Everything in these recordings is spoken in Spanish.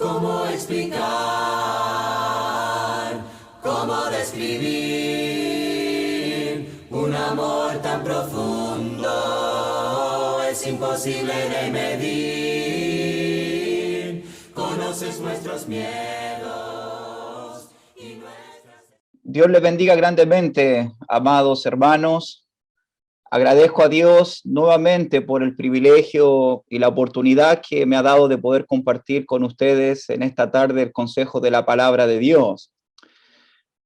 ¿Cómo explicar? ¿Cómo describir un amor tan profundo? Es imposible de medir. Conoces nuestros miedos y nuestras... Dios les bendiga grandemente, amados hermanos. Agradezco a Dios nuevamente por el privilegio y la oportunidad que me ha dado de poder compartir con ustedes en esta tarde el consejo de la palabra de Dios.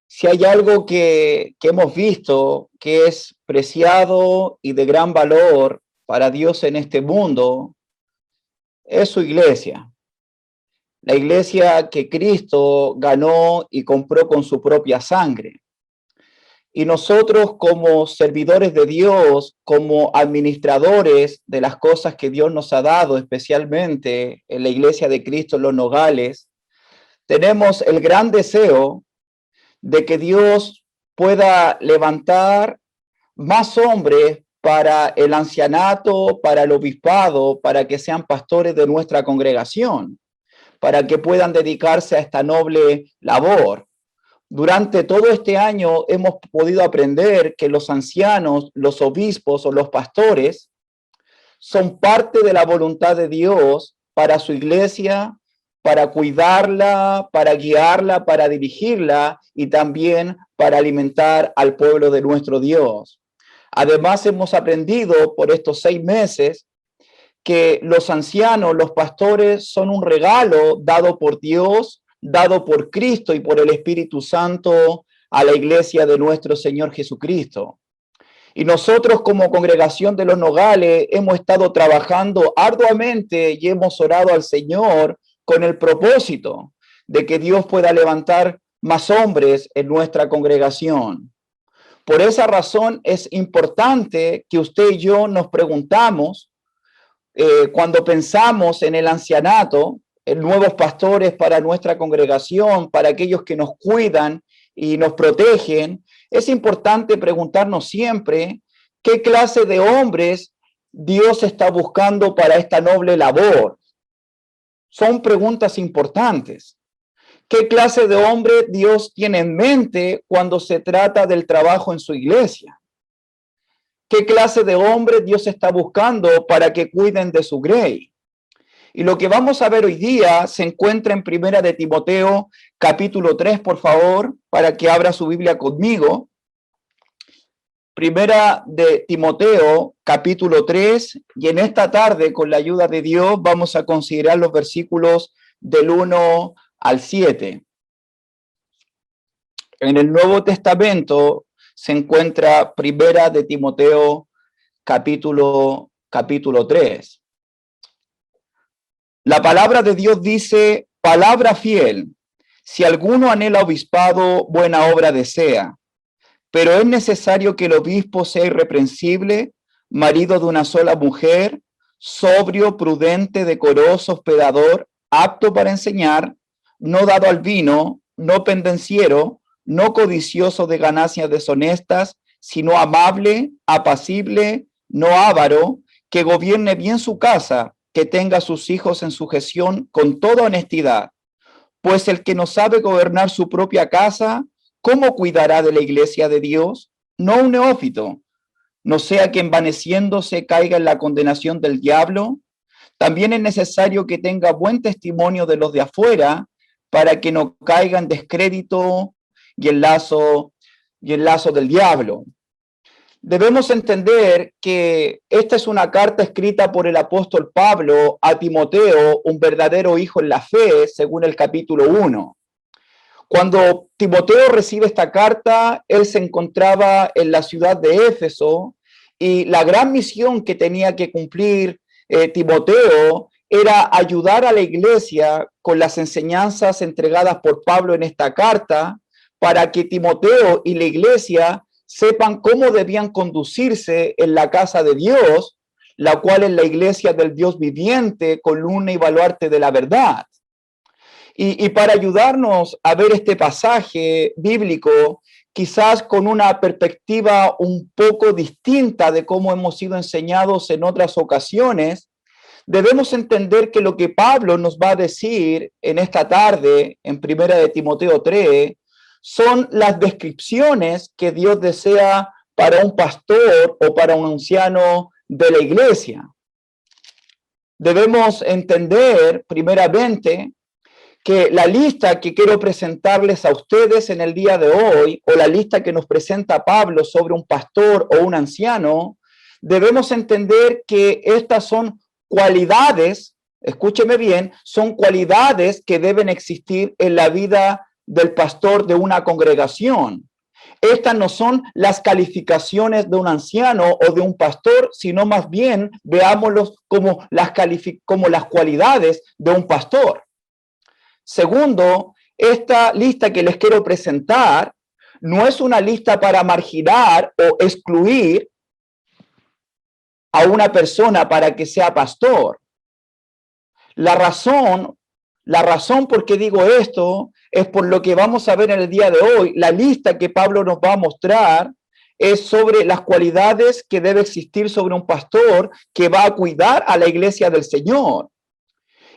Si hay algo que hemos visto que es preciado y de gran valor para Dios en este mundo, es su iglesia. La iglesia que Cristo ganó y compró con su propia sangre. Y nosotros como servidores de Dios, como administradores de las cosas que Dios nos ha dado, especialmente en la Iglesia de Cristo en Los Nogales, tenemos el gran deseo de que Dios pueda levantar más hombres para el ancianato, para el obispado, para que sean pastores de nuestra congregación, para que puedan dedicarse a esta noble labor. Durante todo este año hemos podido aprender que los ancianos, los obispos o los pastores son parte de la voluntad de Dios para su iglesia, para cuidarla, para guiarla, para dirigirla y también para alimentar al pueblo de nuestro Dios. Además, hemos aprendido por estos 6 meses que los ancianos, los pastores, son un regalo dado por Dios, dado por Cristo y por el Espíritu Santo a la iglesia de nuestro Señor Jesucristo. Y nosotros como congregación de Los Nogales hemos estado trabajando arduamente y hemos orado al Señor con el propósito de que Dios pueda levantar más hombres en nuestra congregación. Por esa razón es importante que usted y yo nos preguntamos, cuando pensamos en el ancianato, en nuevos pastores para nuestra congregación, para aquellos que nos cuidan y nos protegen, es importante preguntarnos siempre qué clase de hombres Dios está buscando para esta noble labor. Son preguntas importantes. ¿Qué clase de hombre Dios tiene en mente cuando se trata del trabajo en su iglesia? ¿Qué clase de hombre Dios está buscando para que cuiden de su grey? Y lo que vamos a ver hoy día se encuentra en Primera de Timoteo, capítulo 3, por favor, para que abra su Biblia conmigo. Primera de Timoteo, capítulo 3, y en esta tarde, con la ayuda de Dios, vamos a considerar los versículos del 1 al 7. En el Nuevo Testamento se encuentra Primera de Timoteo, capítulo 3. La palabra de Dios dice, palabra fiel, si alguno anhela obispado, buena obra desea, pero es necesario que el obispo sea irreprensible, marido de una sola mujer, sobrio, prudente, decoroso, hospedador, apto para enseñar, no dado al vino, no pendenciero, no codicioso de ganancias deshonestas, sino amable, apacible, no avaro, que gobierne bien su casa, que tenga a sus hijos en sujeción con toda honestidad. Pues el que no sabe gobernar su propia casa, ¿cómo cuidará de la iglesia de Dios? No un neófito, no sea que envaneciéndose caiga en la condenación del diablo. También es necesario que tenga buen testimonio de los de afuera, para que no caiga en descrédito y en lazo del diablo. Debemos entender que esta es una carta escrita por el apóstol Pablo a Timoteo, un verdadero hijo en la fe, según el capítulo 1. Cuando Timoteo recibe esta carta, él se encontraba en la ciudad de Éfeso y la gran misión que tenía que cumplir Timoteo era ayudar a la iglesia con las enseñanzas entregadas por Pablo en esta carta para que Timoteo y la iglesia sepan cómo debían conducirse en la casa de Dios, la cual es la iglesia del Dios viviente, columna y baluarte de la verdad. Y para ayudarnos a ver este pasaje bíblico, quizás con una perspectiva un poco distinta de cómo hemos sido enseñados en otras ocasiones, debemos entender que lo que Pablo nos va a decir en esta tarde, en 1 de Timoteo 3, son las descripciones que Dios desea para un pastor o para un anciano de la iglesia. Debemos entender, primeramente, que la lista que quiero presentarles a ustedes en el día de hoy, o la lista que nos presenta Pablo sobre un pastor o un anciano, debemos entender que estas son cualidades, escúcheme bien, son cualidades que deben existir en la vida del pastor de una congregación. Estas no son las calificaciones de un anciano o de un pastor, sino más bien veámoslos como las cualidades de un pastor. Segundo, esta lista que les quiero presentar no es una lista para marginar o excluir a una persona para que sea pastor. La razón por qué digo esto es por lo que vamos a ver en el día de hoy. La lista que Pablo nos va a mostrar es sobre las cualidades que debe existir sobre un pastor que va a cuidar a la iglesia del Señor.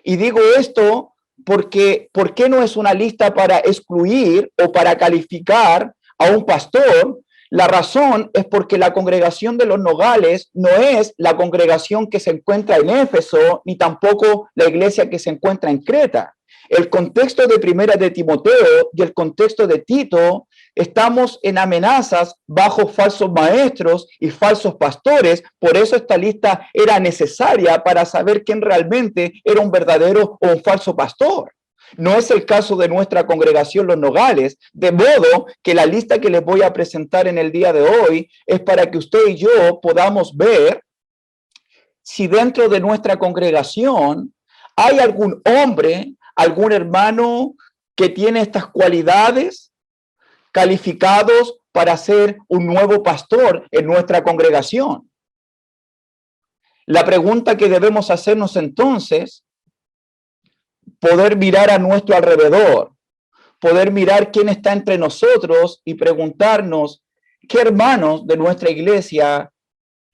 Y digo esto porque, ¿por qué no es una lista para excluir o para calificar a un pastor? La razón es porque la congregación de los Nogales no es la congregación que se encuentra en Éfeso, ni tampoco la iglesia que se encuentra en Creta. El contexto de 1 de Timoteo y el contexto de Tito, estamos en amenazas bajo falsos maestros y falsos pastores. Por eso esta lista era necesaria para saber quién realmente era un verdadero o un falso pastor. No es el caso de nuestra congregación Los Nogales, de modo que la lista que les voy a presentar en el día de hoy es para que usted y yo podamos ver si dentro de nuestra congregación hay algún hombre, algún hermano que tiene estas cualidades calificados para ser un nuevo pastor en nuestra congregación. La pregunta que debemos hacernos entonces, poder mirar a nuestro alrededor, poder mirar quién está entre nosotros y preguntarnos qué hermanos de nuestra iglesia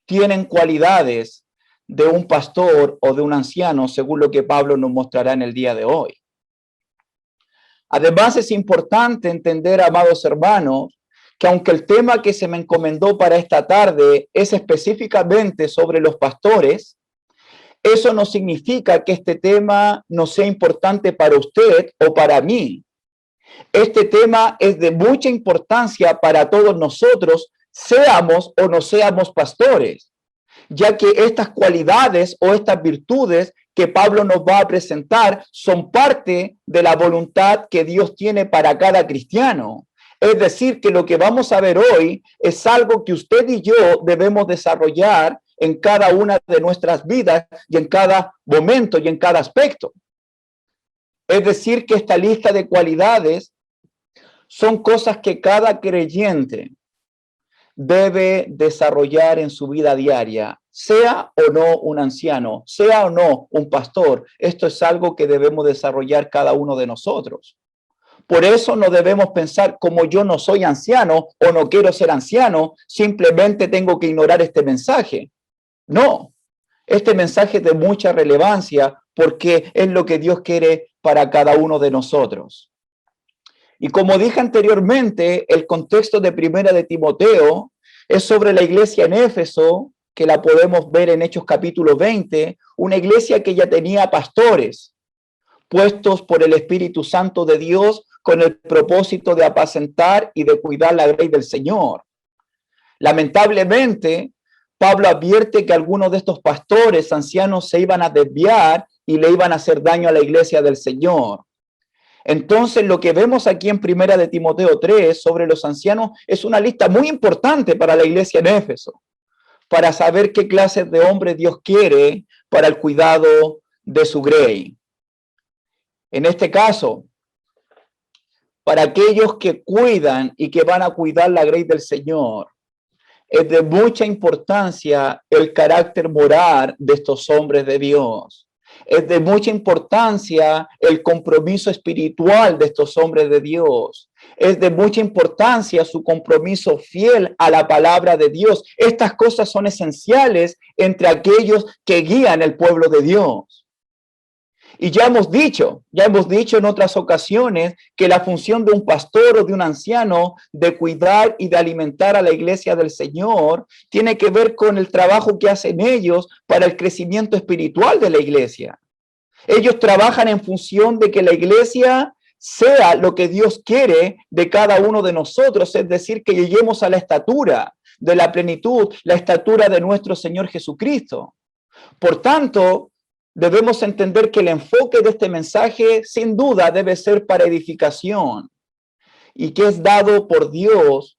tienen cualidades de un pastor o de un anciano, según lo que Pablo nos mostrará en el día de hoy. Además, es importante entender, amados hermanos, que aunque el tema que se me encomendó para esta tarde es específicamente sobre los pastores, eso no significa que este tema no sea importante para usted o para mí. Este tema es de mucha importancia para todos nosotros, seamos o no seamos pastores, ya que estas cualidades o estas virtudes que Pablo nos va a presentar son parte de la voluntad que Dios tiene para cada cristiano. Es decir, que lo que vamos a ver hoy es algo que usted y yo debemos desarrollar en cada una de nuestras vidas y en cada momento y en cada aspecto. Es decir, que esta lista de cualidades son cosas que cada creyente debe desarrollar en su vida diaria, sea o no un anciano, sea o no un pastor. Esto es algo que debemos desarrollar cada uno de nosotros. Por eso no debemos pensar, como yo no soy anciano o no quiero ser anciano, simplemente tengo que ignorar este mensaje. No, este mensaje es de mucha relevancia porque es lo que Dios quiere para cada uno de nosotros. Y como dije anteriormente, el contexto de 1 de Timoteo es sobre la iglesia en Éfeso, que la podemos ver en Hechos capítulo 20, una iglesia que ya tenía pastores puestos por el Espíritu Santo de Dios con el propósito de apacentar y de cuidar la grey del Señor. Lamentablemente, Pablo advierte que algunos de estos pastores ancianos se iban a desviar y le iban a hacer daño a la iglesia del Señor. Entonces, lo que vemos aquí en 1 de Timoteo 3 sobre los ancianos es una lista muy importante para la iglesia en Éfeso, para saber qué clase de hombre Dios quiere para el cuidado de su grey. En este caso, para aquellos que cuidan y que van a cuidar la grey del Señor, es de mucha importancia el carácter moral de estos hombres de Dios. Es de mucha importancia el compromiso espiritual de estos hombres de Dios. Es de mucha importancia su compromiso fiel a la palabra de Dios. Estas cosas son esenciales entre aquellos que guían el pueblo de Dios. Y ya hemos dicho en otras ocasiones que la función de un pastor o de un anciano de cuidar y de alimentar a la iglesia del Señor tiene que ver con el trabajo que hacen ellos para el crecimiento espiritual de la iglesia. Ellos trabajan en función de que la iglesia sea lo que Dios quiere de cada uno de nosotros, es decir, que lleguemos a la estatura de la plenitud, la estatura de nuestro Señor Jesucristo. Por tanto, debemos entender que el enfoque de este mensaje, sin duda, debe ser para edificación y que es dado por Dios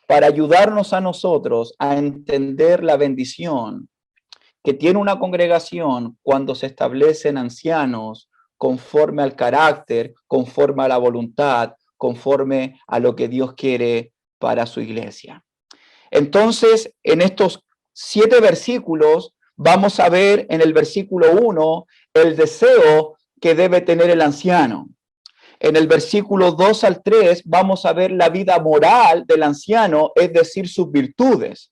para ayudarnos a nosotros a entender la bendición que tiene una congregación cuando se establecen ancianos conforme al carácter, conforme a la voluntad, conforme a lo que Dios quiere para su iglesia. Entonces, en estos 7 versículos, vamos a ver en el versículo 1 el deseo que debe tener el anciano. En el versículo 2 al 3 vamos a ver la vida moral del anciano, es decir, sus virtudes.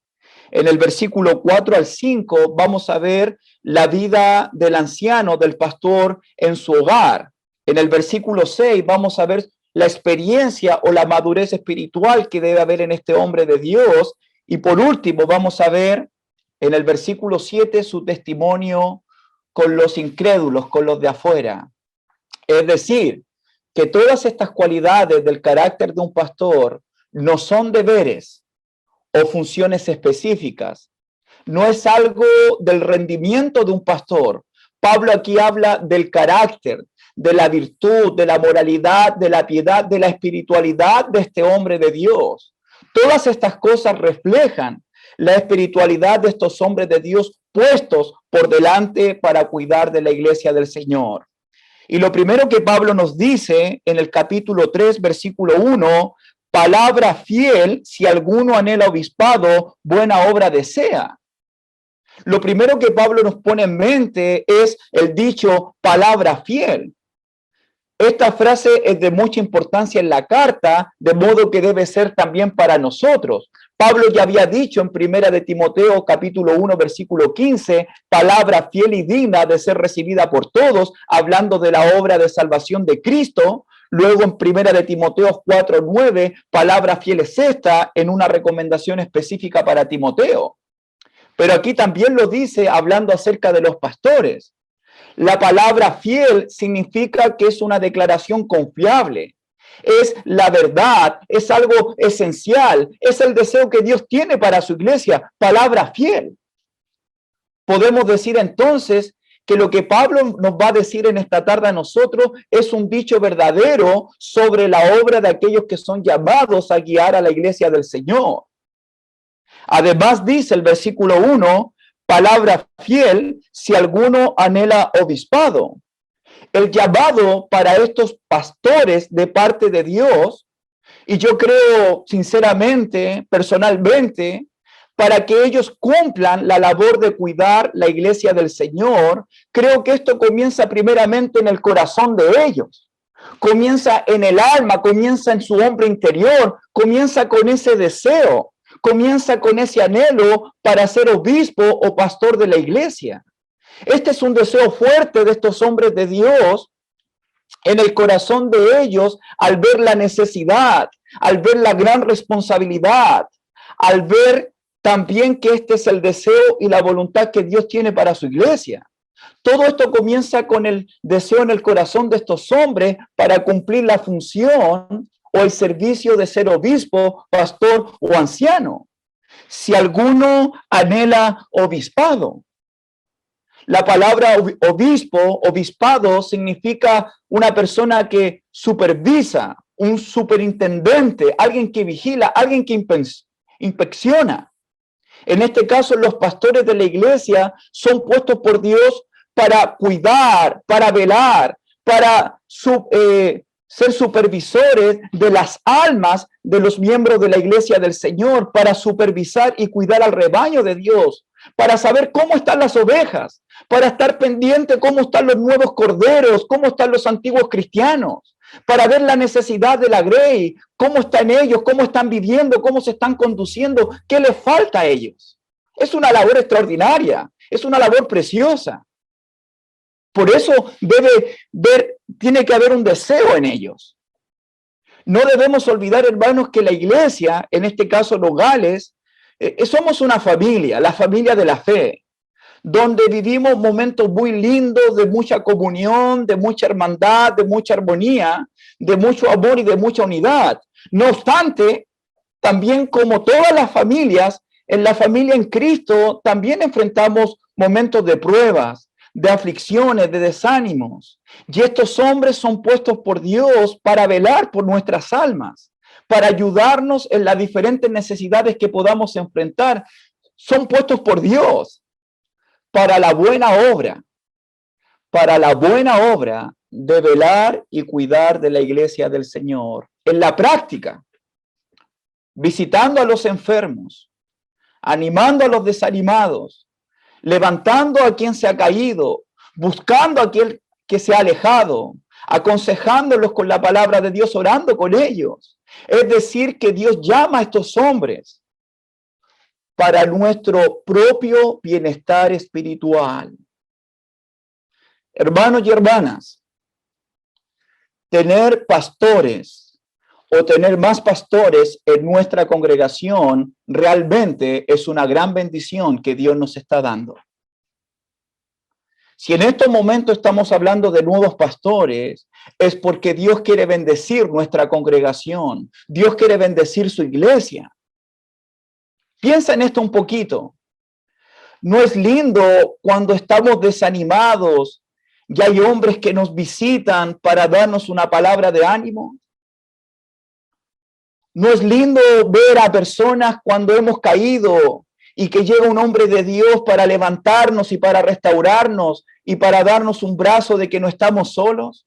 En el versículo 4 al 5 vamos a ver la vida del anciano, del pastor en su hogar. En el versículo 6 vamos a ver la experiencia o la madurez espiritual que debe haber en este hombre de Dios. Y por último vamos a ver en el versículo 7 su testimonio con los incrédulos, con los de afuera. Es decir, que todas estas cualidades del carácter de un pastor no son deberes o funciones específicas. No es algo del rendimiento de un pastor. Pablo aquí habla del carácter, de la virtud, de la moralidad, de la piedad, de la espiritualidad de este hombre de Dios. Todas estas cosas reflejan la espiritualidad de estos hombres de Dios puestos por delante para cuidar de la iglesia del Señor. Y lo primero que Pablo nos dice en el capítulo 3, versículo 1, palabra fiel, si alguno anhela obispado, buena obra desea. Lo primero que Pablo nos pone en mente es el dicho palabra fiel. Esta frase es de mucha importancia en la carta, de modo que debe ser también para nosotros. Pablo ya había dicho en 1 de Timoteo capítulo 1 versículo 15, palabra fiel y digna de ser recibida por todos, hablando de la obra de salvación de Cristo. Luego en 1 de Timoteo 4:9, palabra fiel es esta, en una recomendación específica para Timoteo. Pero aquí también lo dice hablando acerca de los pastores. La palabra fiel significa que es una declaración confiable. Es la verdad, es algo esencial, es el deseo que Dios tiene para su iglesia, palabra fiel. Podemos decir entonces que lo que Pablo nos va a decir en esta tarde a nosotros es un dicho verdadero sobre la obra de aquellos que son llamados a guiar a la iglesia del Señor. Además dice el versículo 1, palabra fiel, si alguno anhela obispado. El llamado para estos pastores de parte de Dios, y yo creo sinceramente, personalmente, para que ellos cumplan la labor de cuidar la iglesia del Señor, creo que esto comienza primeramente en el corazón de ellos. Comienza en el alma, comienza en su hombre interior, comienza con ese deseo, comienza con ese anhelo para ser obispo o pastor de la iglesia. Este es un deseo fuerte de estos hombres de Dios en el corazón de ellos al ver la necesidad, al ver la gran responsabilidad, al ver también que este es el deseo y la voluntad que Dios tiene para su iglesia. Todo esto comienza con el deseo en el corazón de estos hombres para cumplir la función o el servicio de ser obispo, pastor o anciano. Si alguno anhela obispado. La palabra obispo, obispado, significa una persona que supervisa, un superintendente, alguien que vigila, alguien que inspecciona. En este caso, los pastores de la iglesia son puestos por Dios para cuidar, para velar, para ser supervisores de las almas de los miembros de la iglesia del Señor, para supervisar y cuidar al rebaño de Dios, para saber cómo están las ovejas, para estar pendiente cómo están los nuevos corderos, cómo están los antiguos cristianos, para ver la necesidad de la grey, cómo están ellos, cómo están viviendo, cómo se están conduciendo, qué les falta a ellos. Es una labor extraordinaria, es una labor preciosa. Por eso tiene que haber un deseo en ellos. No debemos olvidar, hermanos, que la iglesia, en este caso los Gales, somos una familia, la familia de la fe, donde vivimos momentos muy lindos de mucha comunión, de mucha hermandad, de mucha armonía, de mucho amor y de mucha unidad. No obstante, también como todas las familias, en la familia en Cristo también enfrentamos momentos de pruebas, de aflicciones, de desánimos. Y estos hombres son puestos por Dios para velar por nuestras almas, para ayudarnos en las diferentes necesidades que podamos enfrentar. Son puestos por Dios para la buena obra de velar y cuidar de la iglesia del Señor. En la práctica, visitando a los enfermos, animando a los desanimados, levantando a quien se ha caído, buscando a aquel que se ha alejado, aconsejándolos con la palabra de Dios, orando con ellos. Es decir, que Dios llama a estos hombres para nuestro propio bienestar espiritual. Hermanos y hermanas, tener pastores o tener más pastores en nuestra congregación realmente es una gran bendición que Dios nos está dando. Si en estos momentos estamos hablando de nuevos pastores, es porque Dios quiere bendecir nuestra congregación. Dios quiere bendecir su iglesia. Piensa en esto un poquito. ¿No es lindo cuando estamos desanimados y hay hombres que nos visitan para darnos una palabra de ánimo? ¿No es lindo ver a personas cuando hemos caído y que llega un hombre de Dios para levantarnos y para restaurarnos y para darnos un brazo de que no estamos solos?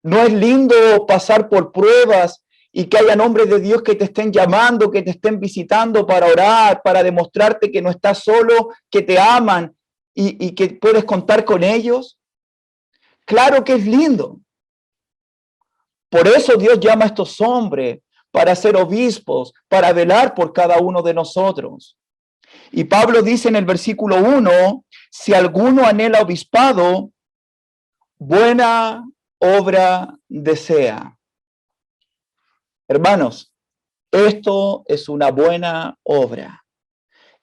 ¿No es lindo pasar por pruebas y que hayan hombres de Dios que te estén llamando, que te estén visitando para orar, para demostrarte que no estás solo, que te aman y que puedes contar con ellos? Claro que es lindo. Por eso Dios llama a estos hombres para ser obispos, para velar por cada uno de nosotros. Y Pablo dice en el versículo 1, si alguno anhela obispado, buena obra desea. Hermanos, esto es una buena obra.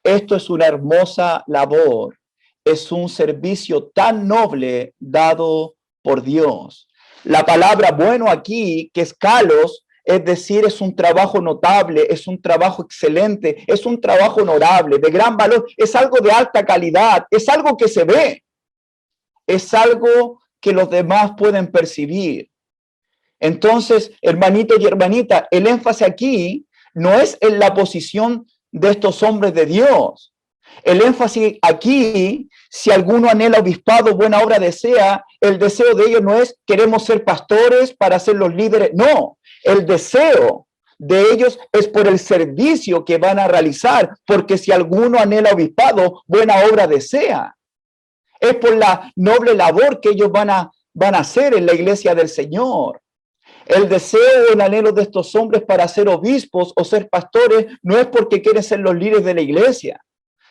Esto es una hermosa labor. Es un servicio tan noble dado por Dios. La palabra bueno aquí, que es kalos, es decir, es un trabajo notable, es un trabajo excelente, es un trabajo honorable, de gran valor, es algo de alta calidad, es algo que se ve, es algo que los demás pueden percibir. Entonces, hermanito y hermanita, el énfasis aquí no es en la posición de estos hombres de Dios. El énfasis aquí, si alguno anhela obispado, buena obra desea, el deseo de ellos no es queremos ser pastores para ser los líderes, no. El deseo de ellos es por el servicio que van a realizar, porque si alguno anhela obispado, buena obra desea. Es por la noble labor que ellos van a hacer en la iglesia del Señor. El deseo o el anhelo de estos hombres para ser obispos o ser pastores no es porque quieren ser los líderes de la iglesia.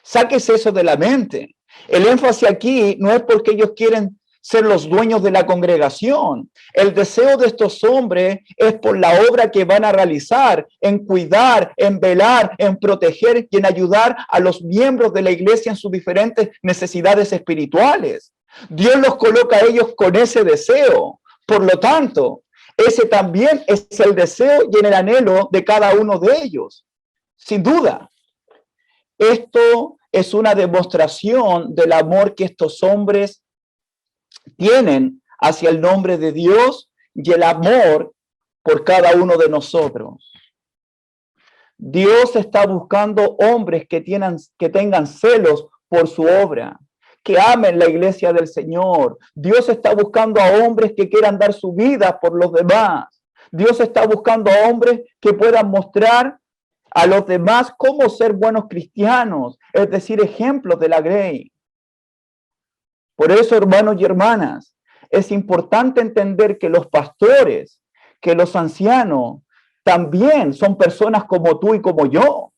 Sáquese eso de la mente. El énfasis aquí no es porque ellos quieren ser los dueños de la congregación. El deseo de estos hombres es por la obra que van a realizar, en cuidar, en velar, en proteger y en ayudar a los miembros de la iglesia en sus diferentes necesidades espirituales. Dios los coloca a ellos con ese deseo. Por lo tanto, ese también es el deseo y el anhelo de cada uno de ellos. Sin duda, esto es una demostración del amor que estos hombres tienen hacia el nombre de Dios y el amor por cada uno de nosotros. Dios está buscando hombres que tengan celos por su obra, que amen la iglesia del Señor. Dios está buscando a hombres que quieran dar su vida por los demás. Dios está buscando a hombres que puedan mostrar a los demás cómo ser buenos cristianos, es decir, ejemplos de la grey. Por eso, hermanos y hermanas, es importante entender que los pastores, que los ancianos, también son personas como tú y como yo.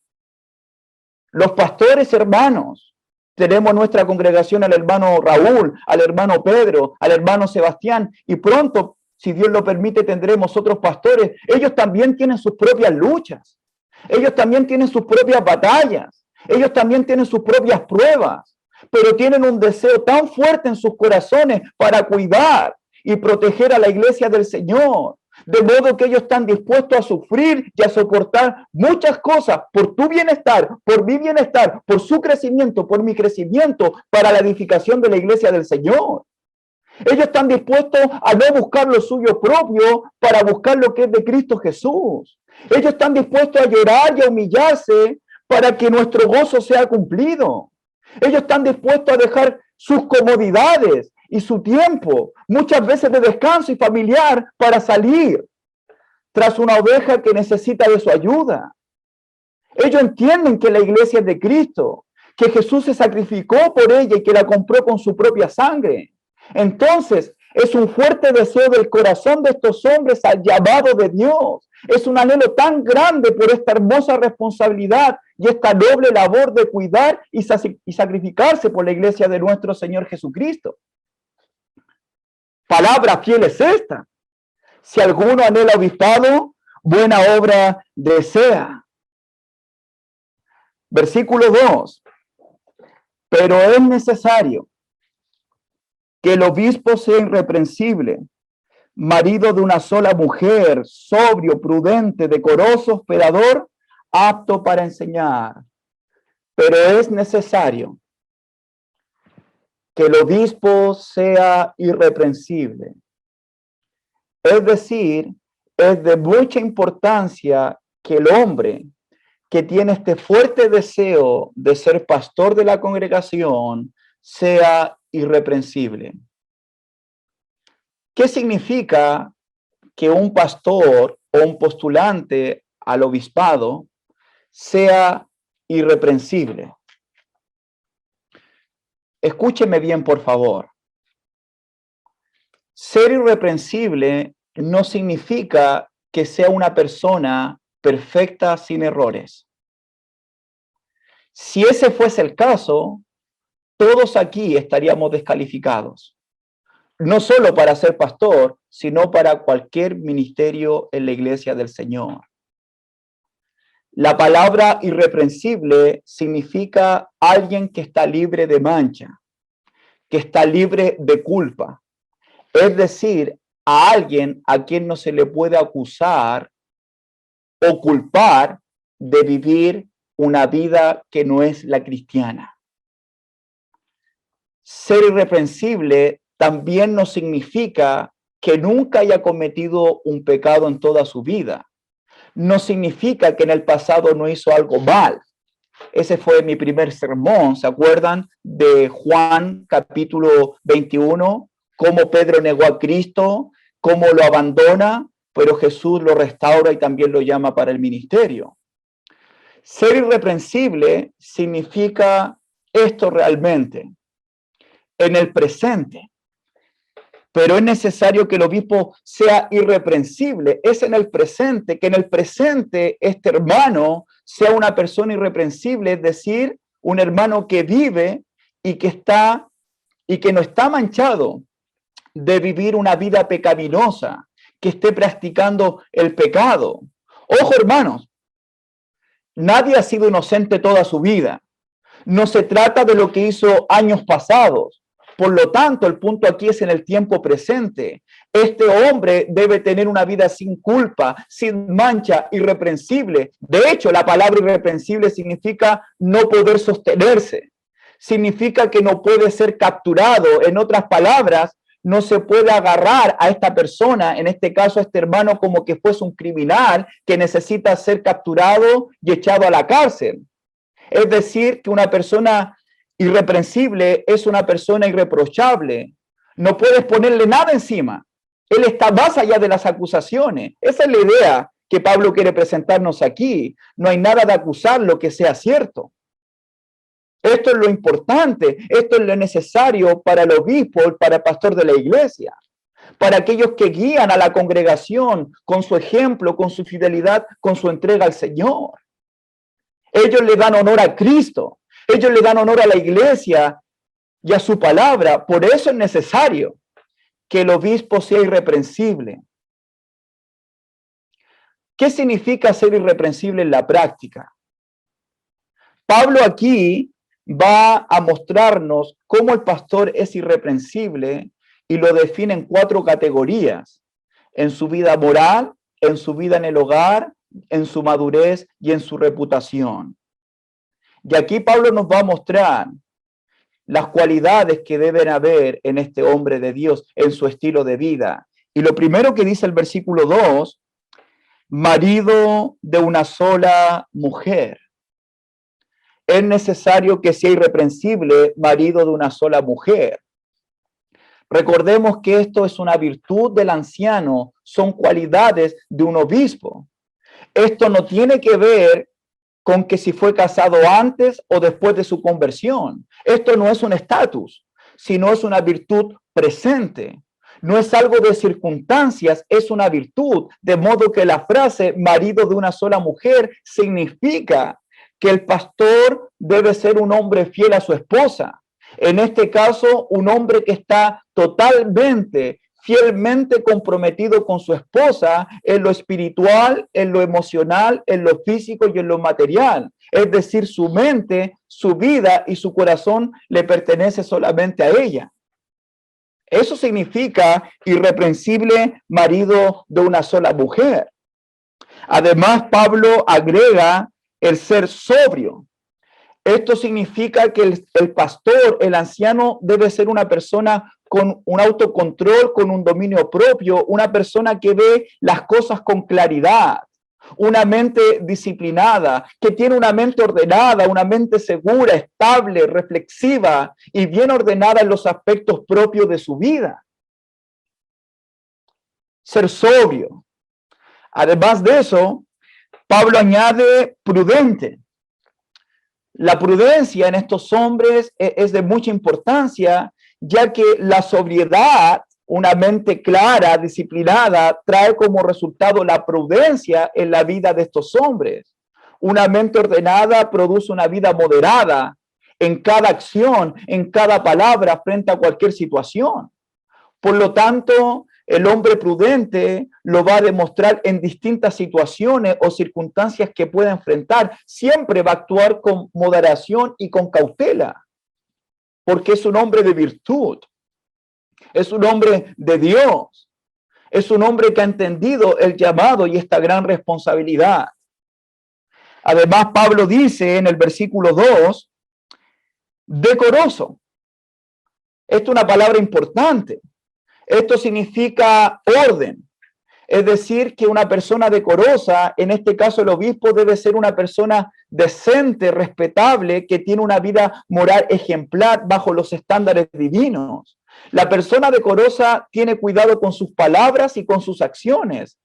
Los pastores, hermanos, tenemos nuestra congregación al hermano Raúl, al hermano Pedro, al hermano Sebastián, y pronto, si Dios lo permite, tendremos otros pastores. Ellos también tienen sus propias luchas. Ellos también tienen sus propias batallas. Ellos también tienen sus propias pruebas, pero tienen un deseo tan fuerte en sus corazones para cuidar y proteger a la iglesia del Señor. De modo que ellos están dispuestos a sufrir y a soportar muchas cosas por tu bienestar, por mi bienestar, por su crecimiento, por mi crecimiento, para la edificación de la iglesia del Señor. Ellos están dispuestos a no buscar lo suyo propio para buscar lo que es de Cristo Jesús. Ellos están dispuestos a llorar y a humillarse para que nuestro gozo sea cumplido. Ellos están dispuestos a dejar sus comodidades y su tiempo, muchas veces de descanso y familiar, para salir tras una oveja que necesita de su ayuda. Ellos entienden que la iglesia es de Cristo, que Jesús se sacrificó por ella y que la compró con su propia sangre. Entonces, es un fuerte deseo del corazón de estos hombres al llamado de Dios. Es un anhelo tan grande por esta hermosa responsabilidad y esta noble labor de cuidar y sacrificarse por la iglesia de nuestro Señor Jesucristo. Palabra fiel es esta: si alguno anhela obispado, buena obra desea. Versículo 2. Pero es necesario que el obispo sea irreprensible, marido de una sola mujer, sobrio, prudente, decoroso, hospedador, apto para enseñar. Pero es necesario que el obispo sea irreprensible. Es decir, es de mucha importancia que el hombre que tiene este fuerte deseo de ser pastor de la congregación sea irreprensible. ¿Qué significa que un pastor o un postulante al obispado sea irreprensible? Escúcheme bien, por favor. Ser irreprensible no significa que sea una persona perfecta sin errores. Si ese fuese el caso, todos aquí estaríamos descalificados. No solo para ser pastor, sino para cualquier ministerio en la iglesia del Señor. La palabra irreprensible significa alguien que está libre de mancha, que está libre de culpa. Es decir, a alguien a quien no se le puede acusar o culpar de vivir una vida que no es la cristiana. Ser irreprensible también no significa que nunca haya cometido un pecado en toda su vida. No significa que en el pasado no hizo algo mal. Ese fue mi primer sermón, ¿se acuerdan? De Juan capítulo 21, cómo Pedro negó a Cristo, cómo lo abandona, pero Jesús lo restaura y también lo llama para el ministerio. Ser irreprensible significa esto realmente, en el presente. Pero es necesario que el obispo sea irreprensible. Es en el presente, que en el presente este hermano sea una persona irreprensible, es decir, un hermano que vive y que no está manchado de vivir una vida pecaminosa, que esté practicando el pecado. Ojo, hermanos, nadie ha sido inocente toda su vida. No se trata de lo que hizo años pasados. Por lo tanto, el punto aquí es en el tiempo presente. Este hombre debe tener una vida sin culpa, sin mancha, irreprensible. De hecho, la palabra irreprensible significa no poder sostenerse. Significa que no puede ser capturado. En otras palabras, no se puede agarrar a esta persona, en este caso a este hermano, como que fuese un criminal que necesita ser capturado y echado a la cárcel. Es decir, que una persona irreprensible es una persona irreprochable. No puedes ponerle nada encima. Él está más allá de las acusaciones. Esa es la idea que Pablo quiere presentarnos aquí. No hay nada de acusar lo que sea cierto. Esto es lo importante, esto es lo necesario para el obispo, para el pastor de la iglesia, para aquellos que guían a la congregación con su ejemplo, con su fidelidad, con su entrega al Señor. Ellos le dan honor a Cristo, ellos le dan honor a la iglesia y a su palabra. Por eso es necesario que el obispo sea irreprensible. ¿Qué significa ser irreprensible en la práctica? Pablo aquí va a mostrarnos cómo el pastor es irreprensible y lo define en 4 categorías: en su vida moral, en su vida en el hogar, en su madurez y en su reputación. Y aquí Pablo nos va a mostrar las cualidades que deben haber en este hombre de Dios, en su estilo de vida. Y lo primero que dice el versículo 2, marido de una sola mujer. Es necesario que sea irreprensible, marido de una sola mujer. Recordemos que esto es una virtud del anciano, son cualidades de un obispo. Esto no tiene que ver con que si fue casado antes o después de su conversión. Esto no es un estatus, sino es una virtud presente. No es algo de circunstancias, es una virtud. De modo que la frase marido de una sola mujer significa que el pastor debe ser un hombre fiel a su esposa. En este caso, un hombre que está totalmente, fielmente comprometido con su esposa en lo espiritual, en lo emocional, en lo físico y en lo material. Es decir, su mente, su vida y su corazón le pertenece solamente a ella. Eso significa irreprensible marido de una sola mujer. Además, Pablo agrega el ser sobrio. Esto significa que el pastor, el anciano, debe ser una persona con un autocontrol, con un dominio propio, una persona que ve las cosas con claridad, una mente disciplinada, que tiene una mente ordenada, una mente segura, estable, reflexiva y bien ordenada en los aspectos propios de su vida. Ser sobrio. Además de eso, Pablo añade prudente. La prudencia en estos hombres es de mucha importancia, ya que la sobriedad, una mente clara, disciplinada, trae como resultado la prudencia en la vida de estos hombres. Una mente ordenada produce una vida moderada en cada acción, en cada palabra, frente a cualquier situación. Por lo tanto, el hombre prudente lo va a demostrar en distintas situaciones o circunstancias que pueda enfrentar. Siempre va a actuar con moderación y con cautela, porque es un hombre de virtud, es un hombre de Dios, es un hombre que ha entendido el llamado y esta gran responsabilidad. Además, Pablo dice en el versículo 2, decoroso. Esto es una palabra importante. Esto significa orden, es decir, que una persona decorosa, en este caso el obispo, debe ser una persona decente, respetable, que tiene una vida moral ejemplar bajo los estándares divinos. La persona decorosa tiene cuidado con sus palabras y con sus acciones,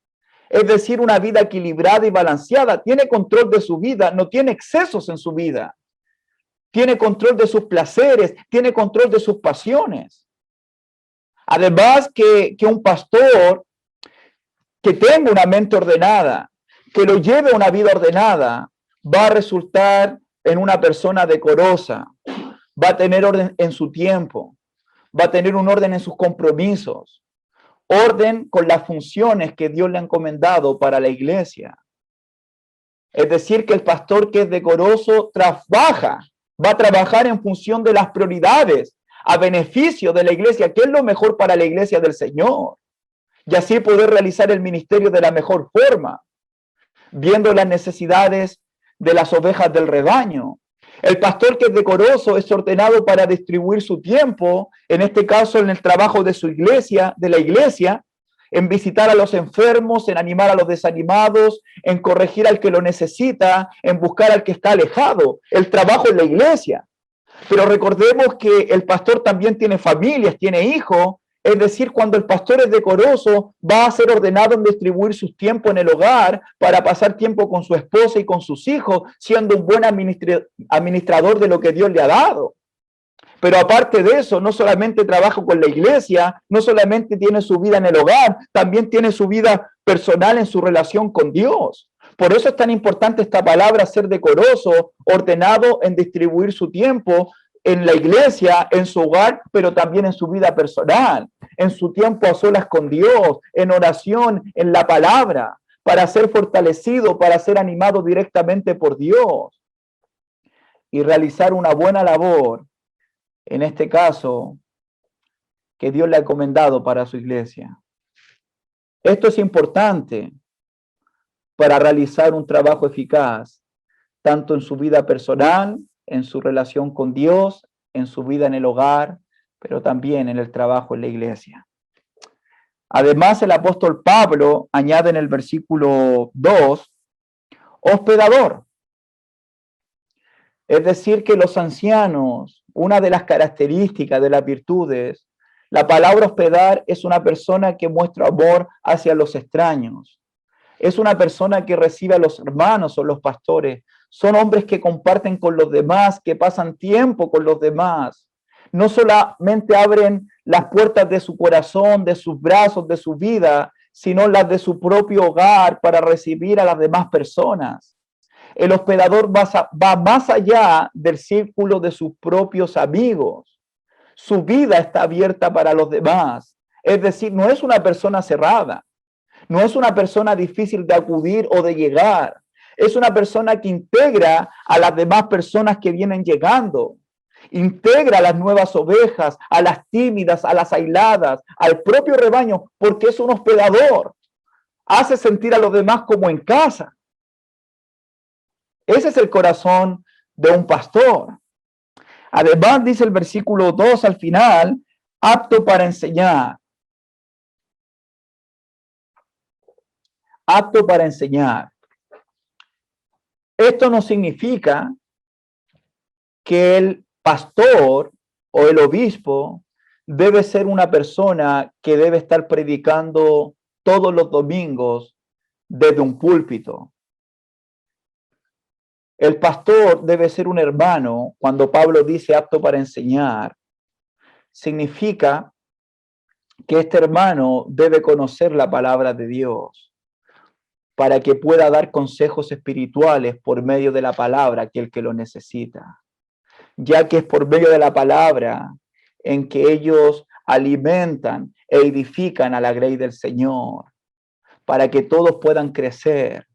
es decir, una vida equilibrada y balanceada, tiene control de su vida, no tiene excesos en su vida, tiene control de sus placeres, tiene control de sus pasiones. Además que un pastor que tenga una mente ordenada, que lo lleve a una vida ordenada, va a resultar en una persona decorosa, va a tener orden en su tiempo, va a tener un orden en sus compromisos, orden con las funciones que Dios le ha encomendado para la iglesia. Es decir, que el pastor que es decoroso trabaja, va a trabajar en función de las prioridades, a beneficio de la iglesia, que es lo mejor para la iglesia del Señor, y así poder realizar el ministerio de la mejor forma, viendo las necesidades de las ovejas del rebaño. El pastor que es decoroso es ordenado para distribuir su tiempo, en este caso en el trabajo de su iglesia, de la iglesia, en visitar a los enfermos, en animar a los desanimados, en corregir al que lo necesita, en buscar al que está alejado. El trabajo en la iglesia. Pero recordemos que el pastor también tiene familias, tiene hijos, Es decir, cuando el pastor es decoroso, va a ser ordenado en distribuir sus tiempos en el hogar para pasar tiempo con su esposa y con sus hijos, siendo un buen administrador de lo que Dios le ha dado. Pero aparte de eso, no solamente trabaja con la iglesia, no solamente tiene su vida en el hogar, también tiene su vida personal en su relación con Dios. Por eso es tan importante esta palabra, ser decoroso, ordenado en distribuir su tiempo en la iglesia, en su hogar, pero también en su vida personal, en su tiempo a solas con Dios, en oración, en la palabra, para ser fortalecido, para ser animado directamente por Dios y realizar una buena labor, en este caso, que Dios le ha encomendado para su iglesia. Esto es importante para realizar un trabajo eficaz, tanto en su vida personal, en su relación con Dios, en su vida en el hogar, pero también en el trabajo en la iglesia. Además, el apóstol Pablo añade en el versículo 2, hospedador. Es decir, que los ancianos, una de las características de las virtudes, la palabra hospedar es una persona que muestra amor hacia los extraños. Es una persona que recibe a los hermanos o los pastores. Son hombres que comparten con los demás, que pasan tiempo con los demás. No solamente abren las puertas de su corazón, de sus brazos, de su vida, sino las de su propio hogar para recibir a las demás personas. El hospedador va más allá del círculo de sus propios amigos. Su vida está abierta para los demás. Es decir, no es una persona cerrada. No es una persona difícil de acudir o de llegar. Es una persona que integra a las demás personas que vienen llegando. Integra a las nuevas ovejas, a las tímidas, a las aisladas, al propio rebaño, porque es un hospedador. Hace sentir a los demás como en casa. Ese es el corazón de un pastor. Además, dice el versículo 2 al final, apto para enseñar. Apto para enseñar. Esto no significa que el pastor o el obispo debe ser una persona que debe estar predicando todos los domingos desde un púlpito. El pastor debe ser un hermano. Cuando Pablo dice apto para enseñar, significa que este hermano debe conocer la palabra de Dios para que pueda dar consejos espirituales por medio de la palabra a aquel que lo necesita, ya que es por medio de la palabra en que ellos alimentan e edifican a la grey del Señor, para que todos puedan crecer.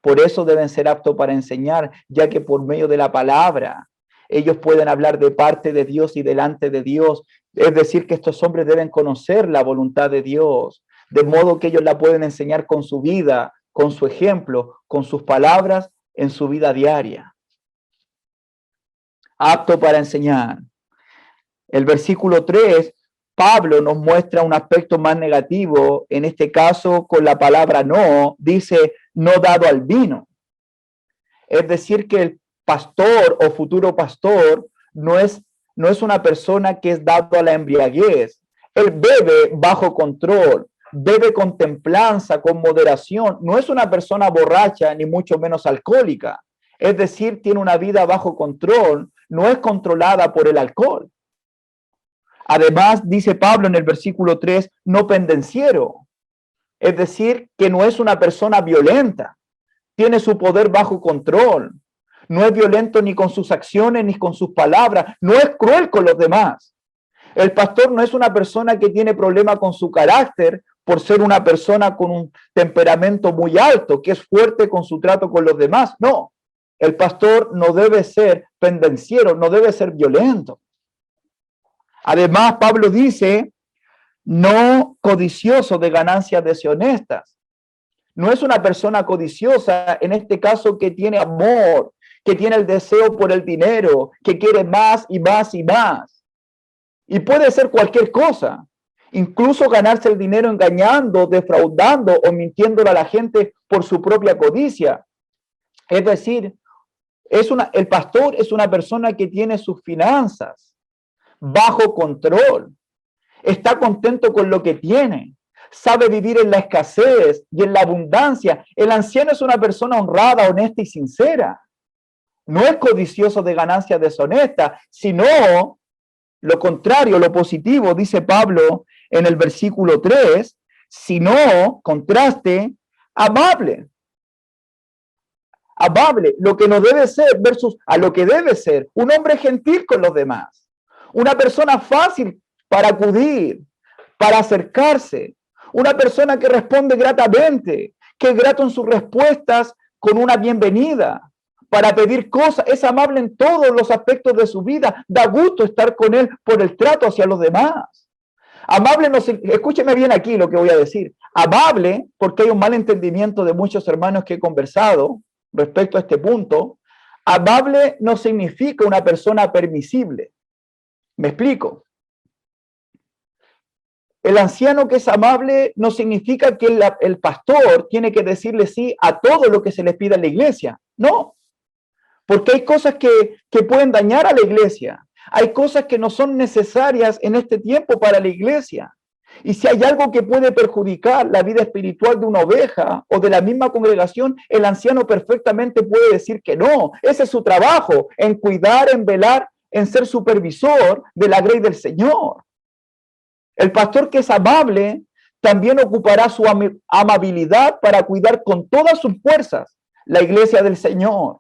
Por eso deben ser aptos para enseñar, ya que por medio de la palabra ellos pueden hablar de parte de Dios y delante de Dios. Es decir, que estos hombres deben conocer la voluntad de Dios, de modo que ellos la pueden enseñar con su vida, con su ejemplo, con sus palabras en su vida diaria. Apto para enseñar. El versículo 3, Pablo nos muestra un aspecto más negativo, en este caso con la palabra no, dice no dado al vino. Es decir, que el pastor o futuro pastor no es una persona que es dado a la embriaguez. Él bebe bajo control, bebe con templanza, con moderación. No es una persona borracha ni mucho menos alcohólica. Es decir, tiene una vida bajo control, no es controlada por el alcohol. Además, dice Pablo en el versículo 3, no pendenciero. Es decir, que no es una persona violenta. Tiene su poder bajo control. No es violento ni con sus acciones ni con sus palabras. No es cruel con los demás. El pastor no es una persona que tiene problema con su carácter por ser una persona con un temperamento muy alto, que es fuerte con su trato con los demás. No, el pastor no debe ser pendenciero, no debe ser violento. Además, Pablo dice, no codicioso de ganancias deshonestas. No es una persona codiciosa, en este caso, que tiene amor, que tiene el deseo por el dinero, que quiere más y más y más. Y puede ser cualquier cosa, incluso ganarse el dinero engañando, defraudando o mintiéndole a la gente por su propia codicia. Es decir, el pastor es una persona que tiene sus finanzas bajo control. está contento con lo que tiene, sabe vivir en la escasez y en la abundancia. El anciano es una persona honrada, honesta y sincera. No es codicioso de ganancias deshonestas, sino lo contrario, lo positivo, dice Pablo en el versículo 3, sino, contraste, amable. Amable, lo que no debe ser versus a lo que debe ser. Un hombre gentil con los demás. Una persona fácil para acudir, para acercarse. Una persona que responde gratamente, que es grato en sus respuestas con una bienvenida, para pedir cosas, es amable en todos los aspectos de su vida, da gusto estar con él por el trato hacia los demás. Amable, no se, escúcheme bien aquí lo que voy a decir, amable, porque hay un mal entendimiento de muchos hermanos que he conversado respecto a este punto, amable no significa una persona permisible. ¿Me explico? El anciano que es amable no significa que el pastor tiene que decirle sí a todo lo que se les pida en la iglesia. No, porque hay cosas que pueden dañar a la iglesia. Hay cosas que no son necesarias en este tiempo para la iglesia. Y si hay algo que puede perjudicar la vida espiritual de una oveja o de la misma congregación, el anciano perfectamente puede decir que no. Ese es su trabajo, en cuidar, en velar, en ser supervisor de la grey del Señor. El pastor que es amable también ocupará su amabilidad para cuidar con todas sus fuerzas la iglesia del Señor.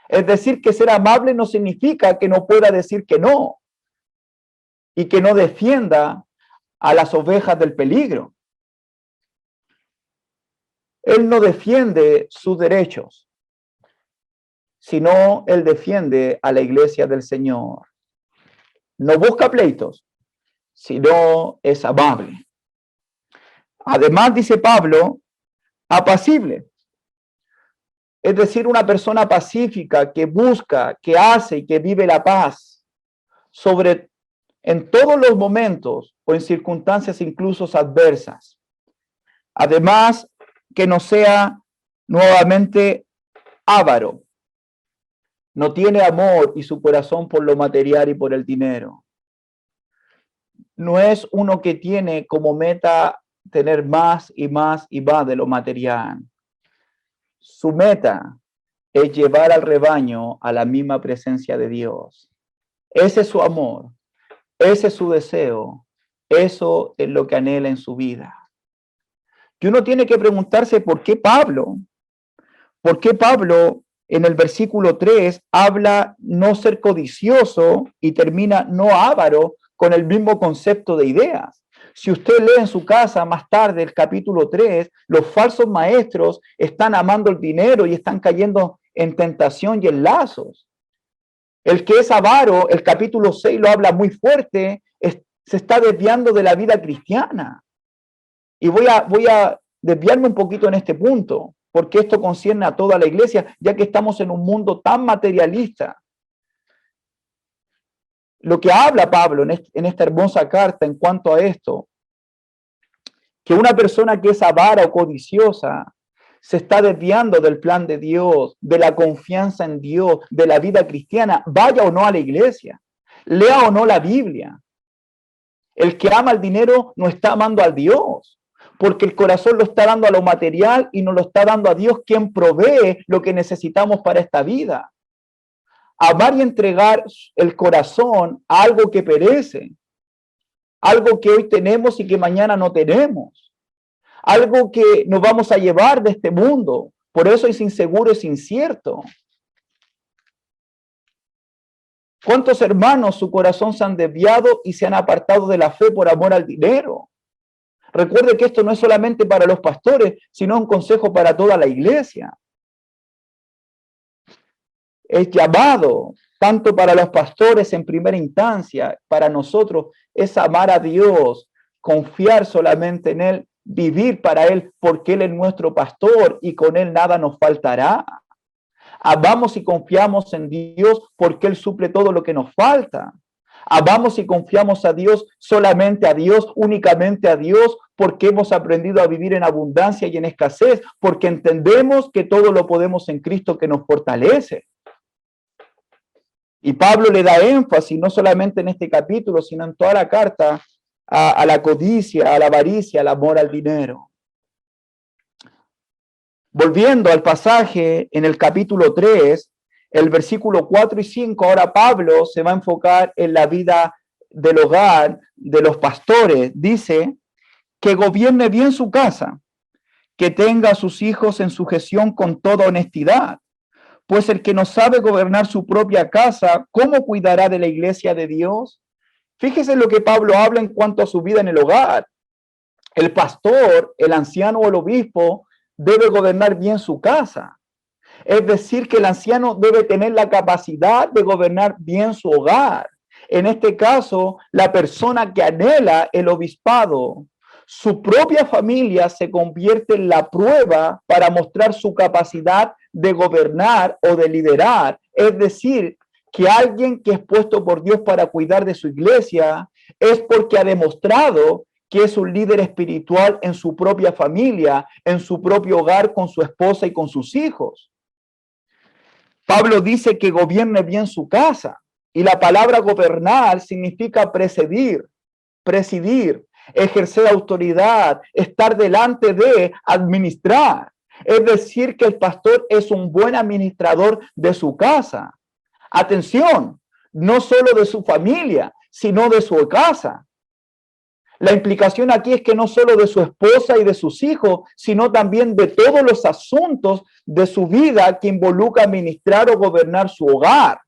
Es decir, que ser amable no significa que no pueda decir que no y que no defienda a las ovejas del peligro. Él no defiende sus derechos, sino él defiende a la iglesia del Señor. No busca pleitos, sino es amable. Además, dice Pablo, apacible. Es decir, una persona pacífica que busca, que hace y que vive la paz en todos los momentos o en circunstancias incluso adversas. Además, que no sea nuevamente avaro. No tiene amor y su corazón por lo material y por el dinero. No es uno que tiene como meta tener más y más y más de lo material. Su meta es llevar al rebaño a la misma presencia de Dios. Ese es su amor, ese es su deseo, eso es lo que anhela en su vida. Y uno tiene que preguntarse por qué Pablo en el versículo 3 habla no ser codicioso y termina no avaro con el mismo concepto de ideas. Si usted lee en su casa más tarde el capítulo 3, los falsos maestros están amando el dinero y están cayendo en tentación y en lazos. El que es avaro, el capítulo 6 lo habla muy fuerte, se está desviando de la vida cristiana. Y voy a desviarme un poquito en este punto, porque esto concierne a toda la iglesia, ya que estamos en un mundo tan materialista. Lo que habla Pablo en esta hermosa carta en cuanto a esto, que una persona que es avara o codiciosa se está desviando del plan de Dios, de la confianza en Dios, de la vida cristiana, vaya o no a la iglesia, lea o no la Biblia. El que ama el dinero no está amando a Dios, porque el corazón lo está dando a lo material y no lo está dando a Dios, quien provee lo que necesitamos para esta vida. Amar y entregar el corazón a algo que perece, algo que hoy tenemos y que mañana no tenemos, algo que nos vamos a llevar de este mundo, por eso es inseguro, es incierto. ¿Cuántos hermanos su corazón se han desviado y se han apartado de la fe por amor al dinero? Recuerde que esto no es solamente para los pastores, sino un consejo para toda la iglesia. Es llamado tanto para los pastores en primera instancia, para nosotros es amar a Dios, confiar solamente en Él, vivir para Él, porque Él es nuestro pastor y con Él nada nos faltará. Amamos y confiamos en Dios porque Él suple todo lo que nos falta. Amamos y confiamos a Dios, solamente a Dios, únicamente a Dios, porque hemos aprendido a vivir en abundancia y en escasez, porque entendemos que todo lo podemos en Cristo que nos fortalece. Y Pablo le da énfasis, no solamente en este capítulo, sino en toda la carta, a la codicia, a la avaricia, al amor al dinero. Volviendo al pasaje en el capítulo 3, el versículo 4 y 5, ahora Pablo se va a enfocar en la vida del hogar de los pastores. Dice que gobierne bien su casa, que tenga a sus hijos en sujeción con toda honestidad, pues el que no sabe gobernar su propia casa, ¿cómo cuidará de la iglesia de Dios? Fíjese lo que Pablo habla en cuanto a su vida en el hogar. El pastor, el anciano o el obispo debe gobernar bien su casa. Es decir, que el anciano debe tener la capacidad de gobernar bien su hogar. En este caso, la persona que anhela el obispado, su propia familia se convierte en la prueba para mostrar su capacidad de gobernar o de liderar. Es decir, que alguien que es puesto por Dios para cuidar de su iglesia es porque ha demostrado que es un líder espiritual en su propia familia, en su propio hogar, con su esposa y con sus hijos. Pablo dice que gobierne bien su casa, y la palabra gobernar significa presidir, ejercer autoridad, estar delante de, administrar. Es decir, que el pastor es un buen administrador de su casa. Atención, no solo de su familia, sino de su casa. La implicación aquí es que no solo de su esposa y de sus hijos, sino también de todos los asuntos de su vida que involucra administrar o gobernar su hogar.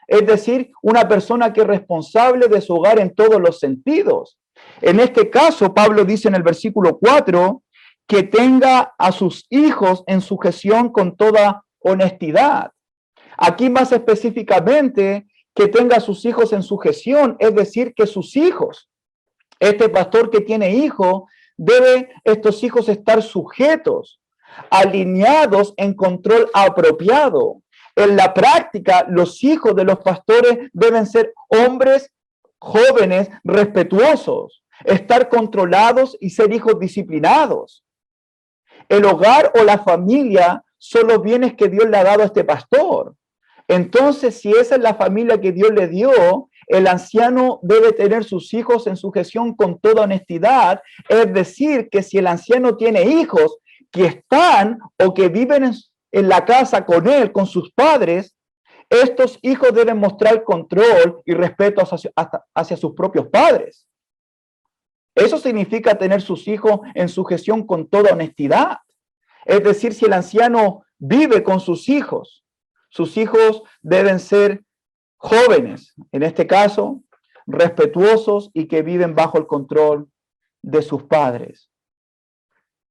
Es decir, una persona que es responsable de su hogar en todos los sentidos. En este caso, Pablo dice en el versículo 4 que tenga a sus hijos en sujeción con toda honestidad. Aquí más específicamente, que tenga a sus hijos en sujeción, es decir, que sus hijos, este pastor que tiene hijos, debe estos hijos estar sujetos, alineados en control apropiado. En la práctica, los hijos de los pastores deben ser hombres jóvenes respetuosos, estar controlados y ser hijos disciplinados. El hogar o la familia son los bienes que Dios le ha dado a este pastor. Entonces, si esa es la familia que Dios le dio, el anciano debe tener sus hijos en sujeción con toda honestidad. Es decir, que si el anciano tiene hijos que están o que viven en la casa con él, con sus padres, estos hijos deben mostrar control y respeto hacia sus propios padres. Eso significa tener sus hijos en sujeción con toda honestidad. Es decir, si el anciano vive con sus hijos deben ser jóvenes, en este caso, respetuosos y que viven bajo el control de sus padres.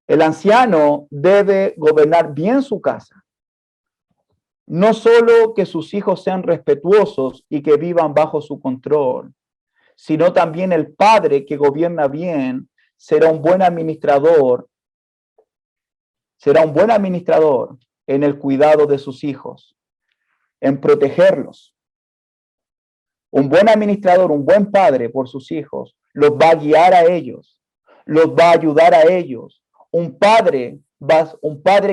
El anciano debe gobernar bien su casa. No solo que sus hijos sean respetuosos y que vivan bajo su control, sino también el padre que gobierna bien será un buen administrador en el cuidado de sus hijos, en protegerlos. Un buen administrador, un buen padre por sus hijos, los va a guiar a ellos, los va a ayudar a ellos. Un padre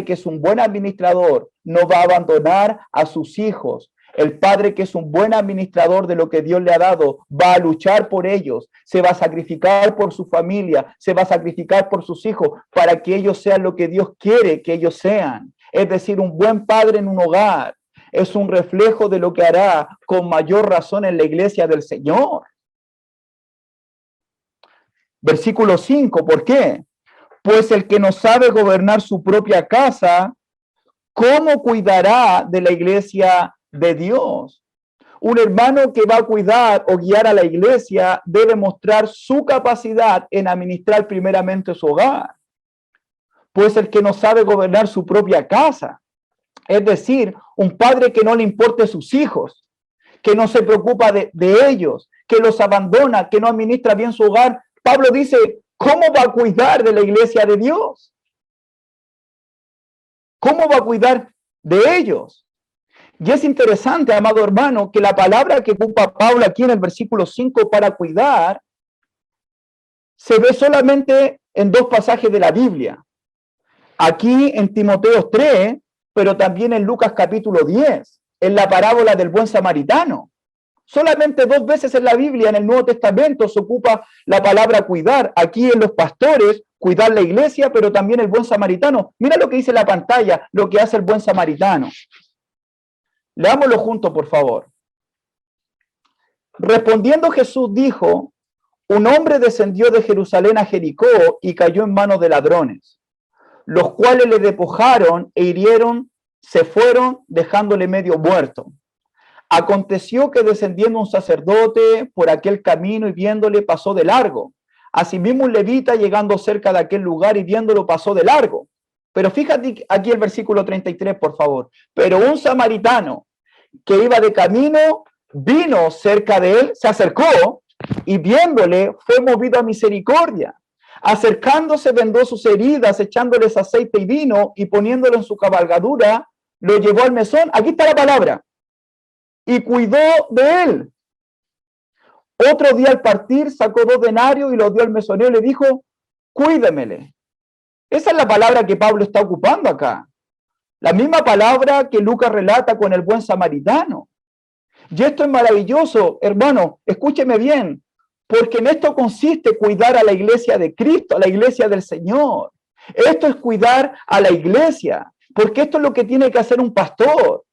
que es un buen administrador no va a abandonar a sus hijos. El padre que es un buen administrador de lo que Dios le ha dado va a luchar por ellos, se va a sacrificar por su familia, se va a sacrificar por sus hijos para que ellos sean lo que Dios quiere que ellos sean. Es decir, un buen padre en un hogar es un reflejo de lo que hará con mayor razón en la iglesia del Señor. Versículo 5, ¿por qué? Pues el que no sabe gobernar su propia casa, ¿cómo cuidará de la iglesia de Dios? Un hermano que va a cuidar o guiar a la iglesia debe mostrar su capacidad en administrar primeramente su hogar. Pues el que no sabe gobernar su propia casa, es decir, un padre que no le importe sus hijos, que no se preocupa de ellos, que los abandona, que no administra bien su hogar. Pablo dice, ¿cómo va a cuidar de la iglesia de Dios? ¿Cómo va a cuidar de ellos? Y es interesante, amado hermano, que la palabra que ocupa Pablo aquí en el versículo 5 para cuidar se ve solamente en dos pasajes de la Biblia. Aquí en Timoteo 3, pero también en Lucas capítulo 10, en la parábola del buen samaritano. Solamente 2 veces en la Biblia, en el Nuevo Testamento, se ocupa la palabra cuidar. Aquí en los pastores, cuidar la iglesia, pero también el buen samaritano. Mira lo que dice la pantalla, lo que hace el buen samaritano. Leámoslo juntos, por favor. Respondiendo Jesús dijo, un hombre descendió de Jerusalén a Jericó y cayó en manos de ladrones, los cuales le despojaron e hirieron, se fueron, dejándole medio muerto. Aconteció que descendiendo un sacerdote por aquel camino y viéndole pasó de largo. Asimismo un levita llegando cerca de aquel lugar y viéndolo pasó de largo. Pero fíjate aquí el versículo 33, por favor. Pero un samaritano que iba de camino vino cerca de él, se acercó y viéndole fue movido a misericordia. Acercándose vendó sus heridas, echándoles aceite y vino y poniéndolo en su cabalgadura, lo llevó al mesón. Aquí está la palabra. Y cuidó de él. Otro día al partir sacó 2 denarios y los dio al mesonero y le dijo, cuídemele. Esa es la palabra que Pablo está ocupando acá. La misma palabra que Lucas relata con el buen samaritano. Y esto es maravilloso, hermano, escúcheme bien, porque en esto consiste cuidar a la iglesia de Cristo, a la iglesia del Señor. Esto es cuidar a la iglesia, porque esto es lo que tiene que hacer un pastor.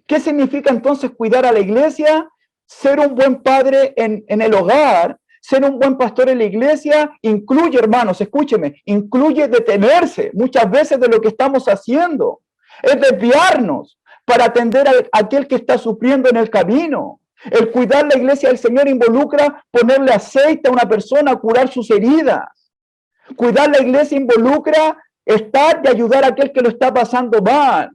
¿Qué significa entonces cuidar a la iglesia? Ser un buen padre en el hogar, ser un buen pastor en la iglesia, incluye, hermanos, escúcheme, incluye detenerse muchas veces de lo que estamos haciendo. Es desviarnos para atender a aquel que está sufriendo en el camino. El cuidar la iglesia del Señor involucra ponerle aceite a una persona, curar sus heridas. Cuidar la iglesia involucra estar y ayudar a aquel que lo está pasando mal.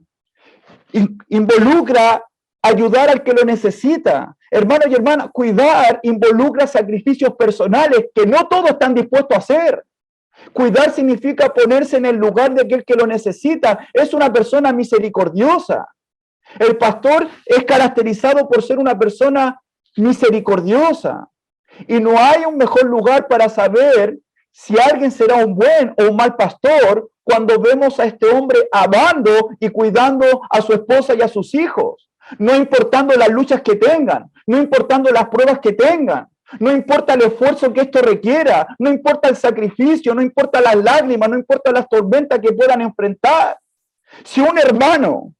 Involucra ayudar al que lo necesita. Hermanos y hermanas, cuidar involucra sacrificios personales que no todos están dispuestos a hacer. Cuidar significa ponerse en el lugar de aquel que lo necesita. Es una persona misericordiosa. El pastor es caracterizado por ser una persona misericordiosa. Y no hay un mejor lugar para saber si alguien será un buen o un mal pastor cuando vemos a este hombre amando y cuidando a su esposa y a sus hijos, no importando las luchas que tengan, no importando las pruebas que tengan, no importa el esfuerzo que esto requiera, no importa el sacrificio, no importa las lágrimas, no importa las tormentas que puedan enfrentar. Si un hermano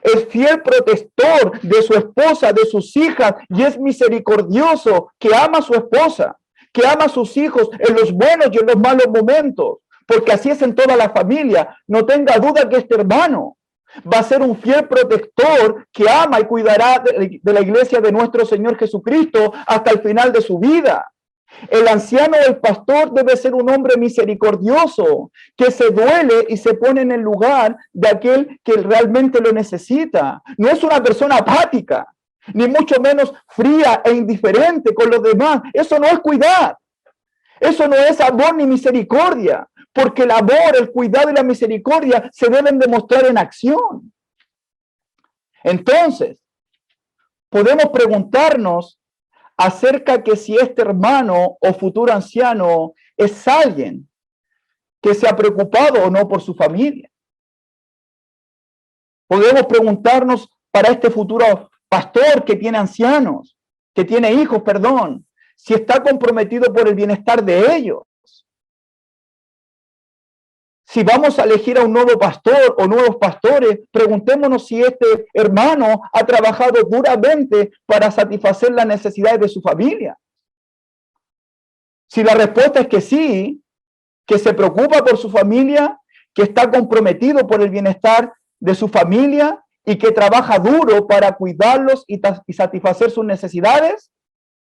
es fiel protector de su esposa, de sus hijas, y es misericordioso, que ama a su esposa, que ama a sus hijos en los buenos y en los malos momentos, porque así es en toda la familia, no tenga duda que este hermano va a ser un fiel protector que ama y cuidará de la iglesia de nuestro Señor Jesucristo hasta el final de su vida. El anciano del pastor debe ser un hombre misericordioso, que se duele y se pone en el lugar de aquel que realmente lo necesita. No es una persona apática, ni mucho menos fría e indiferente con los demás. Eso no es cuidar. Eso no es amor ni misericordia, porque el amor, el cuidado y la misericordia se deben demostrar en acción. Entonces, podemos preguntarnos acerca que si este hermano o futuro anciano es alguien que se ha preocupado o no por su familia. Podemos preguntarnos para este futuro pastor que tiene ancianos, que tiene hijos, perdón, si está comprometido por el bienestar de ellos. Si vamos a elegir a un nuevo pastor o nuevos pastores, preguntémonos si este hermano ha trabajado duramente para satisfacer las necesidades de su familia. Si la respuesta es que sí, que se preocupa por su familia, que está comprometido por el bienestar de su familia y que trabaja duro para cuidarlos y satisfacer sus necesidades,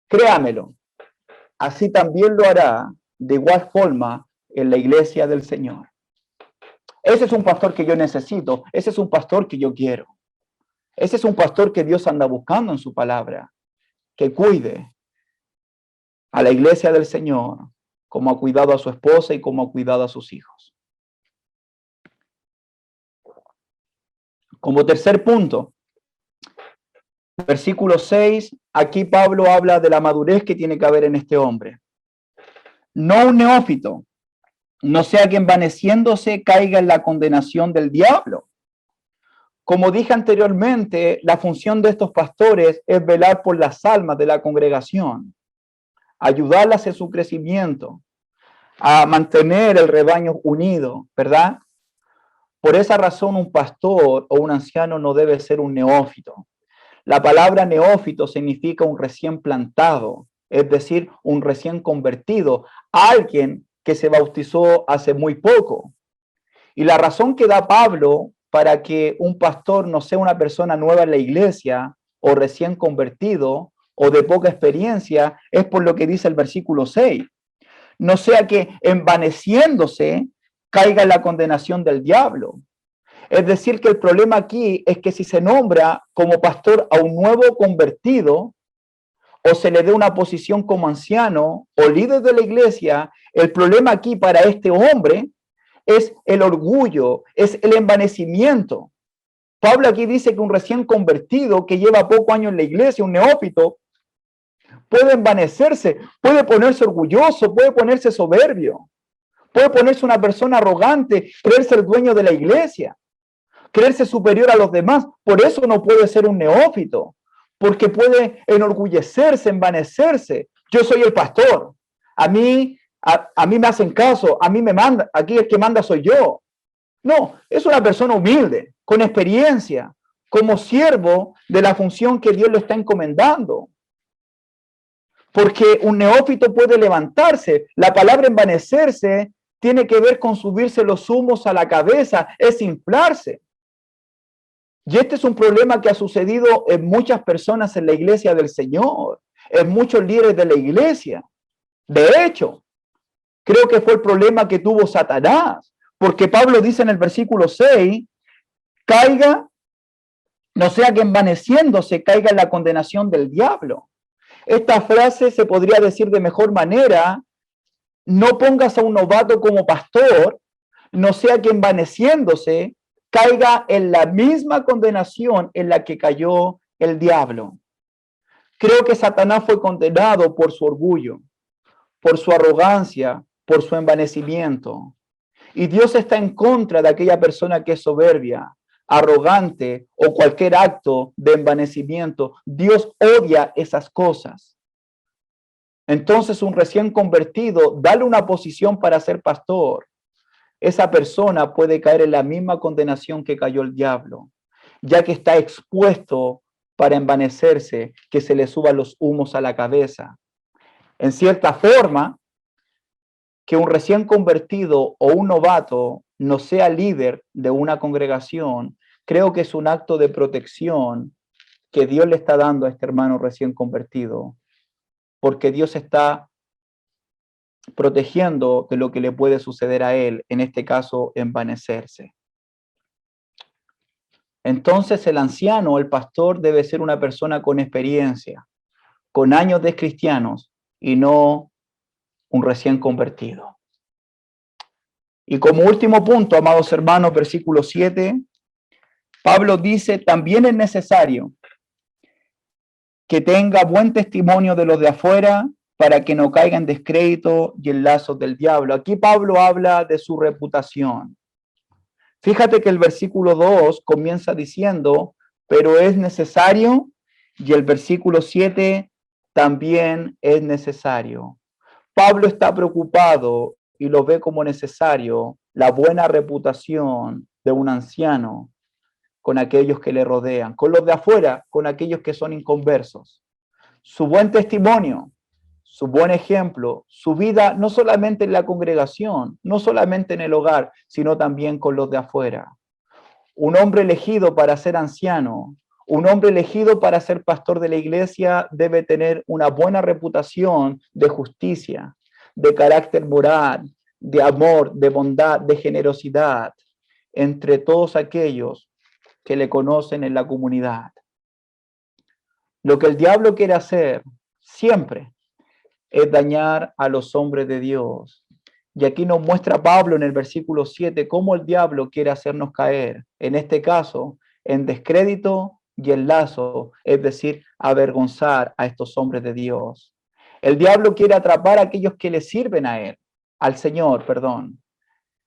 créamelo, así también lo hará de igual forma en la iglesia del Señor. Ese es un pastor que yo necesito, ese es un pastor que yo quiero. Ese es un pastor que Dios anda buscando en su palabra, que cuide a la iglesia del Señor como ha cuidado a su esposa y como ha cuidado a sus hijos. Como tercer punto, versículo 6, aquí Pablo habla de la madurez que tiene que haber en este hombre. No un neófito, no sea que envaneciéndose caiga en la condenación del diablo. Como dije anteriormente, la función de estos pastores es velar por las almas de la congregación, ayudarlas en su crecimiento, a mantener el rebaño unido, ¿verdad? Por esa razón, un pastor o un anciano no debe ser un neófito. La palabra neófito significa un recién plantado, es decir, un recién convertido, alguien que se bautizó hace muy poco. Y la razón que da Pablo para que un pastor no sea una persona nueva en la iglesia o recién convertido o de poca experiencia es por lo que dice el versículo 6. No sea que envaneciéndose caiga en la condenación del diablo. Es decir, que el problema aquí es que si se nombra como pastor a un nuevo convertido o se le dé una posición como anciano o líder de la iglesia, el problema aquí para este hombre es el orgullo, es el envanecimiento. Pablo aquí dice que un recién convertido que lleva poco años en la iglesia, un neófito, puede envanecerse, puede ponerse orgulloso, puede ponerse soberbio, puede ponerse una persona arrogante, creerse el dueño de la iglesia, creerse superior a los demás. Por eso no puede ser un neófito, porque puede enorgullecerse, envanecerse. Yo soy el pastor, a mí me hacen caso, a mí me manda, aquí el que manda soy yo. No, es una persona humilde, con experiencia, como siervo de la función que Dios le está encomendando. Porque un neófito puede levantarse. La palabra envanecerse tiene que ver con subirse los humos a la cabeza, es inflarse. Y este es un problema que ha sucedido en muchas personas en la iglesia del Señor, en muchos líderes de la iglesia. De hecho, creo que fue el problema que tuvo Satanás, porque Pablo dice en el versículo 6, caiga, no sea que envaneciéndose caiga en la condenación del diablo. Esta frase se podría decir de mejor manera, no pongas a un novato como pastor, no sea que envaneciéndose caiga en la misma condenación en la que cayó el diablo. Creo que Satanás fue condenado por su orgullo, por su arrogancia, por su envanecimiento. Y Dios está en contra de aquella persona que es soberbia, arrogante o cualquier acto de envanecimiento. Dios odia esas cosas. Entonces, un recién convertido, dale una posición para ser pastor. Esa persona puede caer en la misma condenación que cayó el diablo, ya que está expuesto para envanecerse, que se le suban los humos a la cabeza. En cierta forma, que un recién convertido o un novato no sea líder de una congregación, creo que es un acto de protección que Dios le está dando a este hermano recién convertido, porque Dios está protegiendo de lo que le puede suceder a él, en este caso, envanecerse. Entonces el anciano, el pastor, debe ser una persona con experiencia, con años de cristianos y no un recién convertido. Y como último punto, amados hermanos, versículo 7, Pablo dice, también es necesario que tenga buen testimonio de los de afuera para que no caiga en descrédito y en lazos del diablo. Aquí Pablo habla de su reputación. Fíjate que el versículo 2 comienza diciendo, pero es necesario, y el versículo 7 también es necesario. Pablo está preocupado y lo ve como necesario la buena reputación de un anciano con aquellos que le rodean, con los de afuera, con aquellos que son inconversos. Su buen testimonio, su buen ejemplo, su vida no solamente en la congregación, no solamente en el hogar, sino también con los de afuera. Un hombre elegido para ser anciano, un hombre elegido para ser pastor de la iglesia debe tener una buena reputación de justicia, de carácter moral, de amor, de bondad, de generosidad, entre todos aquellos que le conocen en la comunidad. Lo que el diablo quiere hacer siempre es dañar a los hombres de Dios. Y aquí nos muestra Pablo en el versículo 7 cómo el diablo quiere hacernos caer, en este caso, en descrédito y en lazo, es decir, avergonzar a estos hombres de Dios. El diablo quiere atrapar a aquellos que le sirven a él, al Señor, perdón.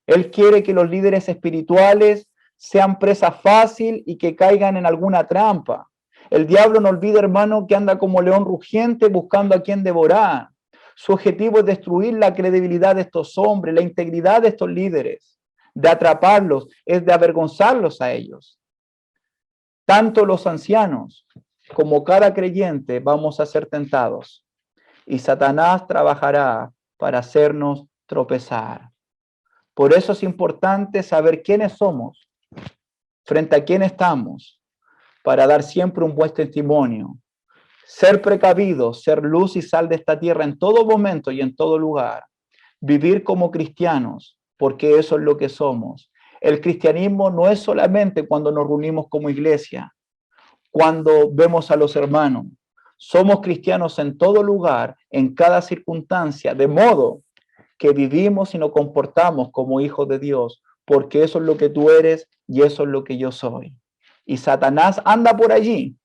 Él quiere que los líderes espirituales sean presa fácil y que caigan en alguna trampa. El diablo, no olvide, hermano, que anda como león rugiente buscando a quien devorar. Su objetivo es destruir la credibilidad de estos hombres, la integridad de estos líderes, de atraparlos, es de avergonzarlos a ellos. Tanto los ancianos como cada creyente vamos a ser tentados y Satanás trabajará para hacernos tropezar. Por eso es importante saber quiénes somos, frente a quién estamos, para dar siempre un buen testimonio. Ser precavidos, ser luz y sal de esta tierra en todo momento y en todo lugar. Vivir como cristianos, porque eso es lo que somos. El cristianismo no es solamente cuando nos reunimos como iglesia, cuando vemos a los hermanos. Somos cristianos en todo lugar, en cada circunstancia, de modo que vivimos y nos comportamos como hijos de Dios, porque eso es lo que tú eres y eso es lo que yo soy. Y Satanás anda por allí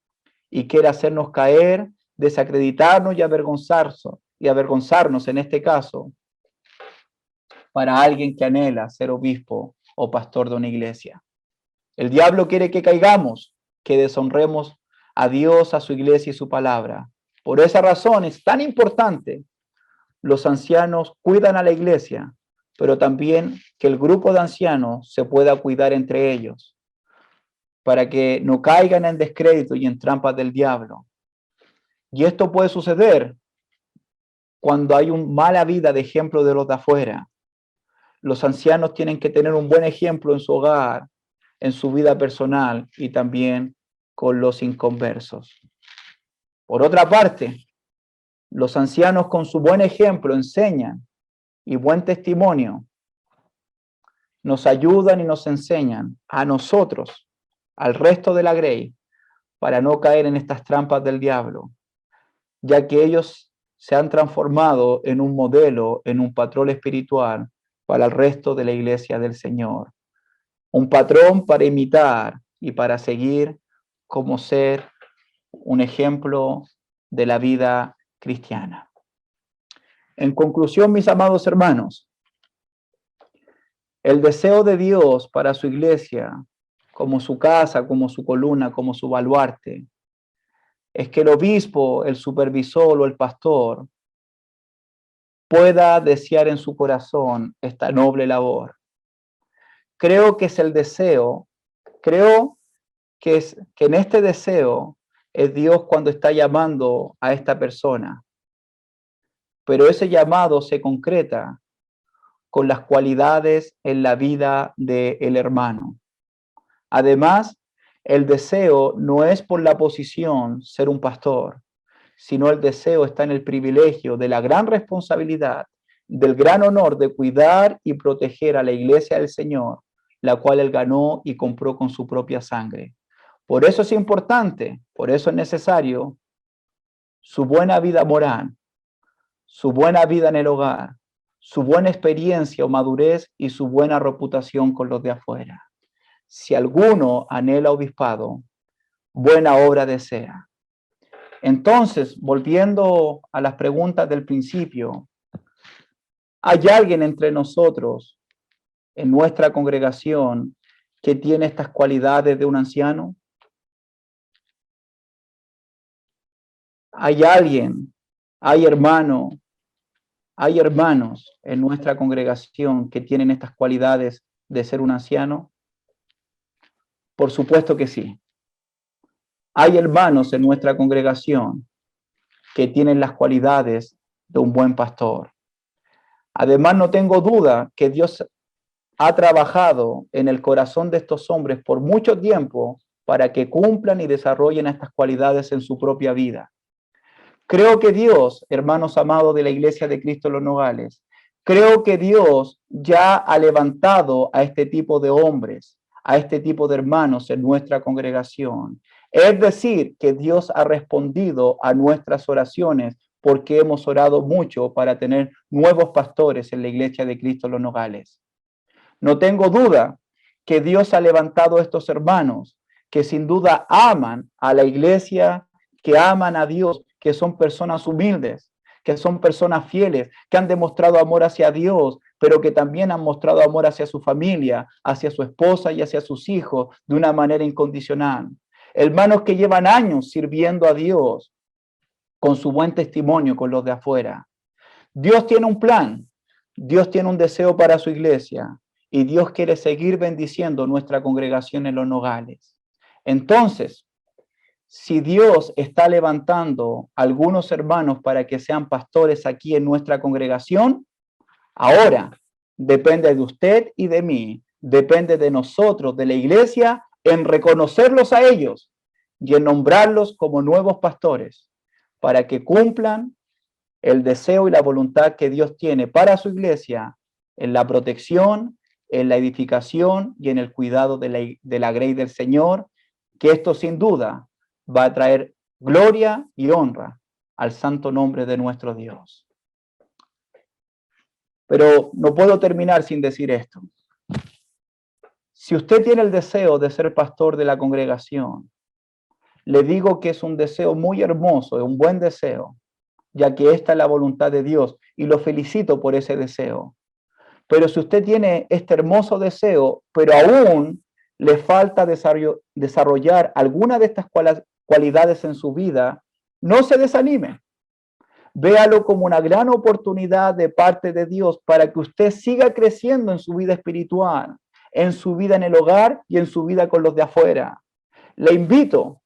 y quiere hacernos caer, desacreditarnos y avergonzarnos en este caso para alguien que anhela ser obispo o pastor de una iglesia. El diablo quiere que caigamos, que deshonremos a Dios, a su iglesia y su palabra. Por esa razón es tan importante. Los ancianos cuidan a la iglesia, pero también que el grupo de ancianos se pueda cuidar entre ellos, para que no caigan en descrédito y en trampas del diablo. Y esto puede suceder cuando hay una mala vida de ejemplo de los de afuera. Los ancianos tienen que tener un buen ejemplo en su hogar, en su vida personal y también con los inconversos. Por otra parte, los ancianos con su buen ejemplo enseñan y buen testimonio nos ayudan y nos enseñan a nosotros, al resto de la grey, para no caer en estas trampas del diablo, ya que ellos se han transformado en un modelo, en un patrón espiritual para el resto de la iglesia del Señor. Un patrón para imitar y para seguir como ser un ejemplo de la vida cristiana. En conclusión, mis amados hermanos, el deseo de Dios para su iglesia, como su casa, como su columna, como su baluarte, es que el obispo, el supervisor o el pastor pueda desear en su corazón esta noble labor. Creo que es el deseo, creo que en este deseo es Dios cuando está llamando a esta persona. Pero ese llamado se concreta con las cualidades en la vida del hermano. Además, el deseo no es por la posición ser un pastor, sino el deseo está en el privilegio de la gran responsabilidad, del gran honor de cuidar y proteger a la iglesia del Señor, la cual él ganó y compró con su propia sangre. Por eso es importante, por eso es necesario su buena vida moral, su buena vida en el hogar, su buena experiencia o madurez y su buena reputación con los de afuera. Si alguno anhela obispado, buena obra desea. Entonces, volviendo a las preguntas del principio, ¿hay alguien entre nosotros, en nuestra congregación, que tiene estas cualidades de un anciano? ¿Hay alguien, hay hermanos en nuestra congregación que tienen estas cualidades de ser un anciano? Por supuesto que sí. Hay hermanos en nuestra congregación que tienen las cualidades de un buen pastor. Además, no tengo duda que Dios ha trabajado en el corazón de estos hombres por mucho tiempo para que cumplan y desarrollen estas cualidades en su propia vida. Creo que Dios, hermanos amados de la Iglesia de Cristo en los Nogales, creo que Dios ya ha levantado a este tipo de hombres, a este tipo de hermanos en nuestra congregación. Es decir, que Dios ha respondido a nuestras oraciones porque hemos orado mucho para tener nuevos pastores en la Iglesia de Cristo en los Nogales. No tengo duda que Dios ha levantado a estos hermanos que sin duda aman a la Iglesia, que aman a Dios, que son personas humildes, que son personas fieles, que han demostrado amor hacia Dios, pero que también han mostrado amor hacia su familia, hacia su esposa y hacia sus hijos de una manera incondicional. Hermanos que llevan años sirviendo a Dios con su buen testimonio con los de afuera. Dios tiene un plan, Dios tiene un deseo para su iglesia y Dios quiere seguir bendiciendo nuestra congregación en los Nogales. Entonces, si Dios está levantando algunos hermanos para que sean pastores aquí en nuestra congregación, ahora depende de usted y de mí, depende de nosotros, de la iglesia, en reconocerlos a ellos y en nombrarlos como nuevos pastores para que cumplan el deseo y la voluntad que Dios tiene para su iglesia en la protección, en la edificación y en el cuidado de la grey del Señor, que esto sin duda va a traer gloria y honra al santo nombre de nuestro Dios. Pero no puedo terminar sin decir esto. Si usted tiene el deseo de ser pastor de la congregación, le digo que es un deseo muy hermoso, es un buen deseo, ya que esta es la voluntad de Dios y lo felicito por ese deseo. Pero si usted tiene este hermoso deseo, pero aún le falta desarrollar alguna de estas cualidades en su vida, no se desanime. Véalo como una gran oportunidad de parte de Dios para que usted siga creciendo en su vida espiritual, en su vida en el hogar y en su vida con los de afuera. Le invito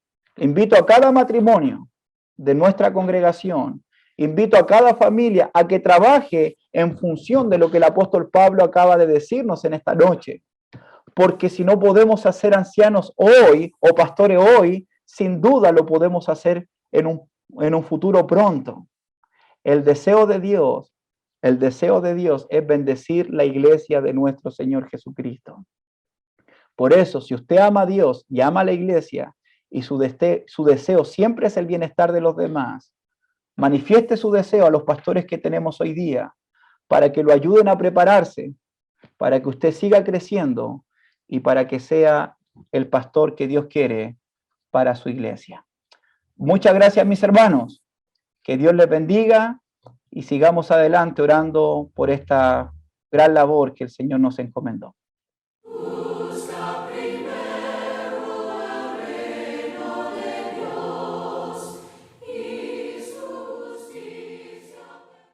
a cada matrimonio de nuestra congregación, invito a cada familia a que trabaje en función de lo que el apóstol Pablo acaba de decirnos en esta noche. Porque si no podemos hacer ancianos hoy o pastores hoy, sin duda lo podemos hacer en un futuro pronto. El deseo de Dios es bendecir la iglesia de nuestro Señor Jesucristo. Por eso, si usted ama a Dios y ama a la iglesia y su deseo siempre es el bienestar de los demás, manifieste su deseo a los pastores que tenemos hoy día para que lo ayuden a prepararse, para que usted siga creciendo y para que sea el pastor que Dios quiere para su iglesia. Muchas gracias, mis hermanos. Que Dios les bendiga y sigamos adelante orando por esta gran labor que el Señor nos encomendó.